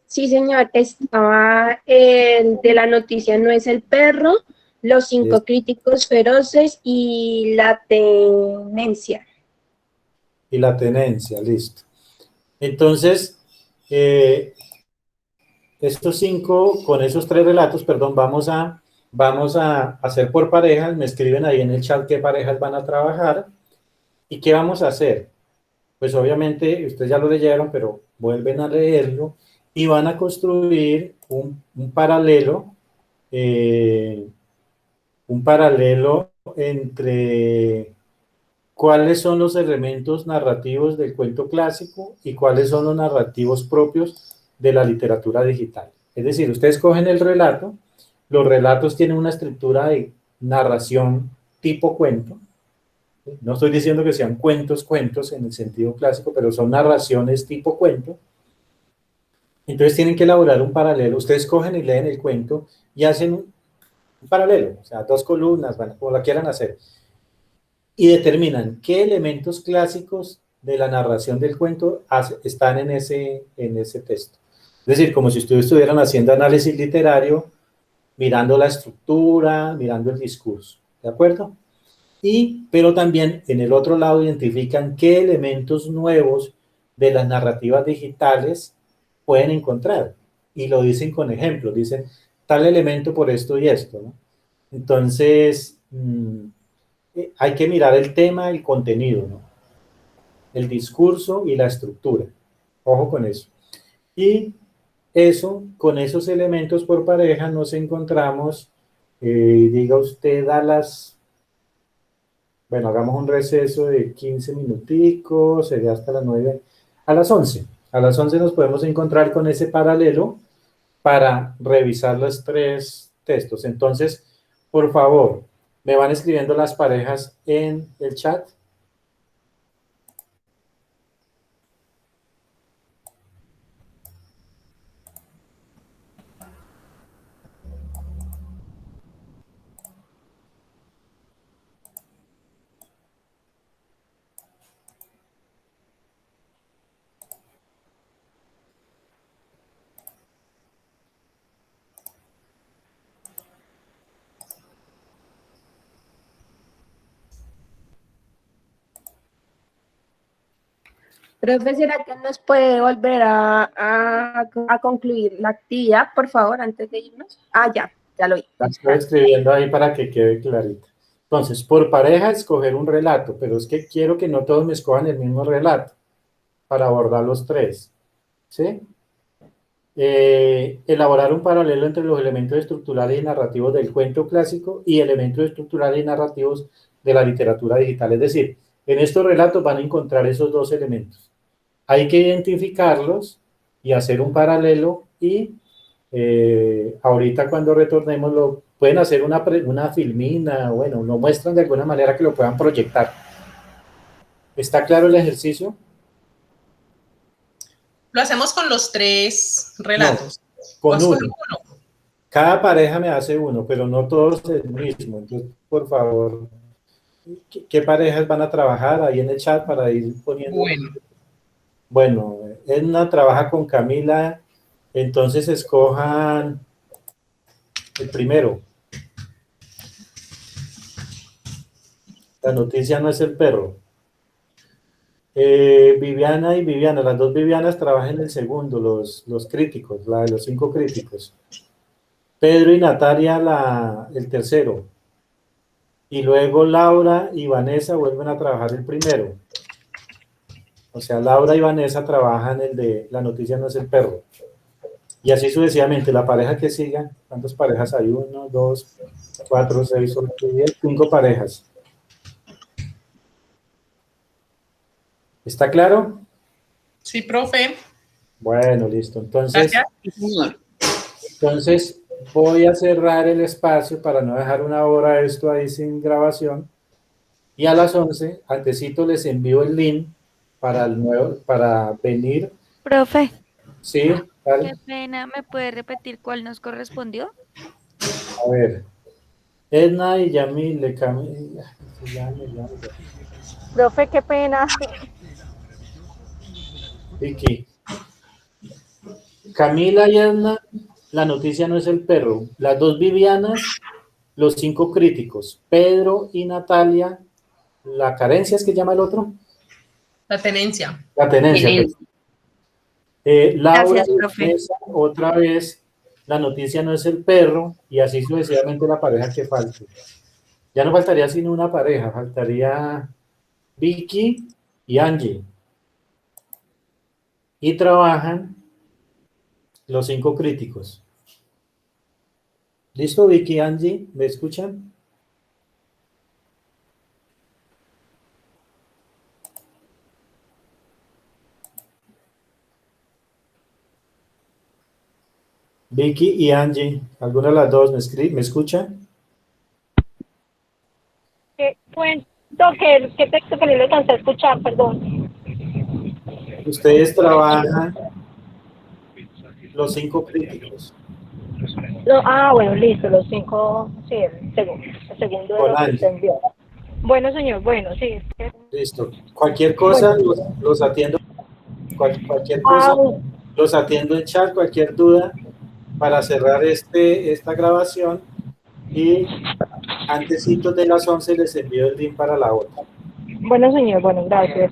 Sí, señor, estaba el de la noticia No es el perro, Los 5 críticos feroces y La tenencia. Y La tenencia, listo. Entonces, estos 5, con esos 3 relatos, perdón, vamos a hacer por parejas. Me escriben ahí en el chat qué parejas van a trabajar y qué vamos a hacer. Pues obviamente, ustedes ya lo leyeron, pero vuelven a leerlo y van a construir un paralelo entre cuáles son los elementos narrativos del cuento clásico y cuáles son los narrativos propios de la literatura digital. Es decir, ustedes cogen el relato, los relatos tienen una estructura de narración tipo cuento. No estoy diciendo que sean cuentos en el sentido clásico, pero son narraciones tipo cuento. Entonces tienen que elaborar un paralelo. Ustedes cogen y leen el cuento y hacen un paralelo, o sea, 2 columnas, bueno, como la quieran hacer, y determinan qué elementos clásicos de la narración del cuento están en ese texto. Es decir, como si ustedes estuvieran haciendo análisis literario, mirando la estructura, mirando el discurso, ¿de acuerdo? Pero también en el otro lado identifican qué elementos nuevos de las narrativas digitales pueden encontrar, y lo dicen con ejemplos, dicen tal elemento por esto y esto, ¿no? Entonces, hay que mirar el tema, el contenido, ¿no? El discurso y la estructura. Ojo con eso. Y eso, con esos elementos por pareja nos encontramos, diga usted bueno, hagamos un receso de 15 minuticos, sería hasta las 9, a las 11. A las 11 nos podemos encontrar con ese paralelo para revisar los 3 textos. Entonces, por favor, me van escribiendo las parejas en el chat. Profe, ¿será que nos puede volver a concluir la actividad, por favor, antes de irnos? Ya lo vi. La estoy escribiendo ahí para que quede clarito. Entonces, por pareja, escoger un relato, pero es que quiero que no todos me escojan el mismo relato para abordar los 3, ¿sí? Elaborar un paralelo entre los elementos estructurales y narrativos del cuento clásico y elementos estructurales y narrativos de la literatura digital. Es decir, en estos relatos van a encontrar esos 2 elementos. Hay que identificarlos y hacer un paralelo y ahorita cuando retornemos pueden hacer una filmina, bueno, lo muestran de alguna manera que lo puedan proyectar. ¿Está claro el ejercicio? Lo hacemos con los 3 relatos. No, con uno. Cada pareja me hace uno, pero no todos el mismo. Entonces, por favor, ¿qué parejas van a trabajar ahí en el chat para ir poniendo? Bueno, Edna trabaja con Camila, entonces escojan el primero. La noticia no es el perro. Viviana y Viviana, las dos Vivianas trabajan en el segundo, los críticos, la de los 5 críticos. Pedro y Natalia el tercero. Y luego Laura y Vanessa vuelven a trabajar el primero. O sea, Laura y Vanessa trabajan el de La noticia no es el perro. Y así sucesivamente, la pareja que siga, ¿cuántas parejas hay? 1, 2, 4, 6, 8, 10, 5 parejas. ¿Está claro? Sí, profe. Bueno, listo. Entonces, Gracias. Sí, señor. entonces voy a cerrar el espacio para no dejar una hora esto ahí sin grabación. Y a las 11, antesito les envío el link para venir. Profe, Sí, dale. qué pena, ¿me puede repetir cuál nos correspondió? A ver. Edna y Yamile, Profe, qué pena. Vicky. Camila y Edna, la noticia no es el perro. Las dos Vivianas, los 5 críticos. Pedro y Natalia, la carencia es que llama el otro. La tenencia. La tenencia. Tenencia. Laura Gracias, y profe. Vanessa, otra vez, la noticia no es el perro, y así sucesivamente la pareja que falte. Ya no faltaría sino una pareja, faltaría Vicky y Angie. Y trabajan los 5 críticos. ¿Listo, Vicky y Angie? ¿Me escuchan? Vicky y Angie, ¿alguna de las dos me escuchan? ¿Qué texto que no le alcancé a escuchar? Perdón. Ustedes trabajan los 5 críticos. Bueno, listo, los 5, sí, el segundo de Con los que Angie. usted envió. Bueno, señor, bueno, sí. Listo. Cualquier cosa los atiendo. Cualquier cosa los atiendo en chat, cualquier duda para cerrar esta grabación. Y antesito de las 11 les envío el link para la otra. Bueno, señor, bueno, gracias.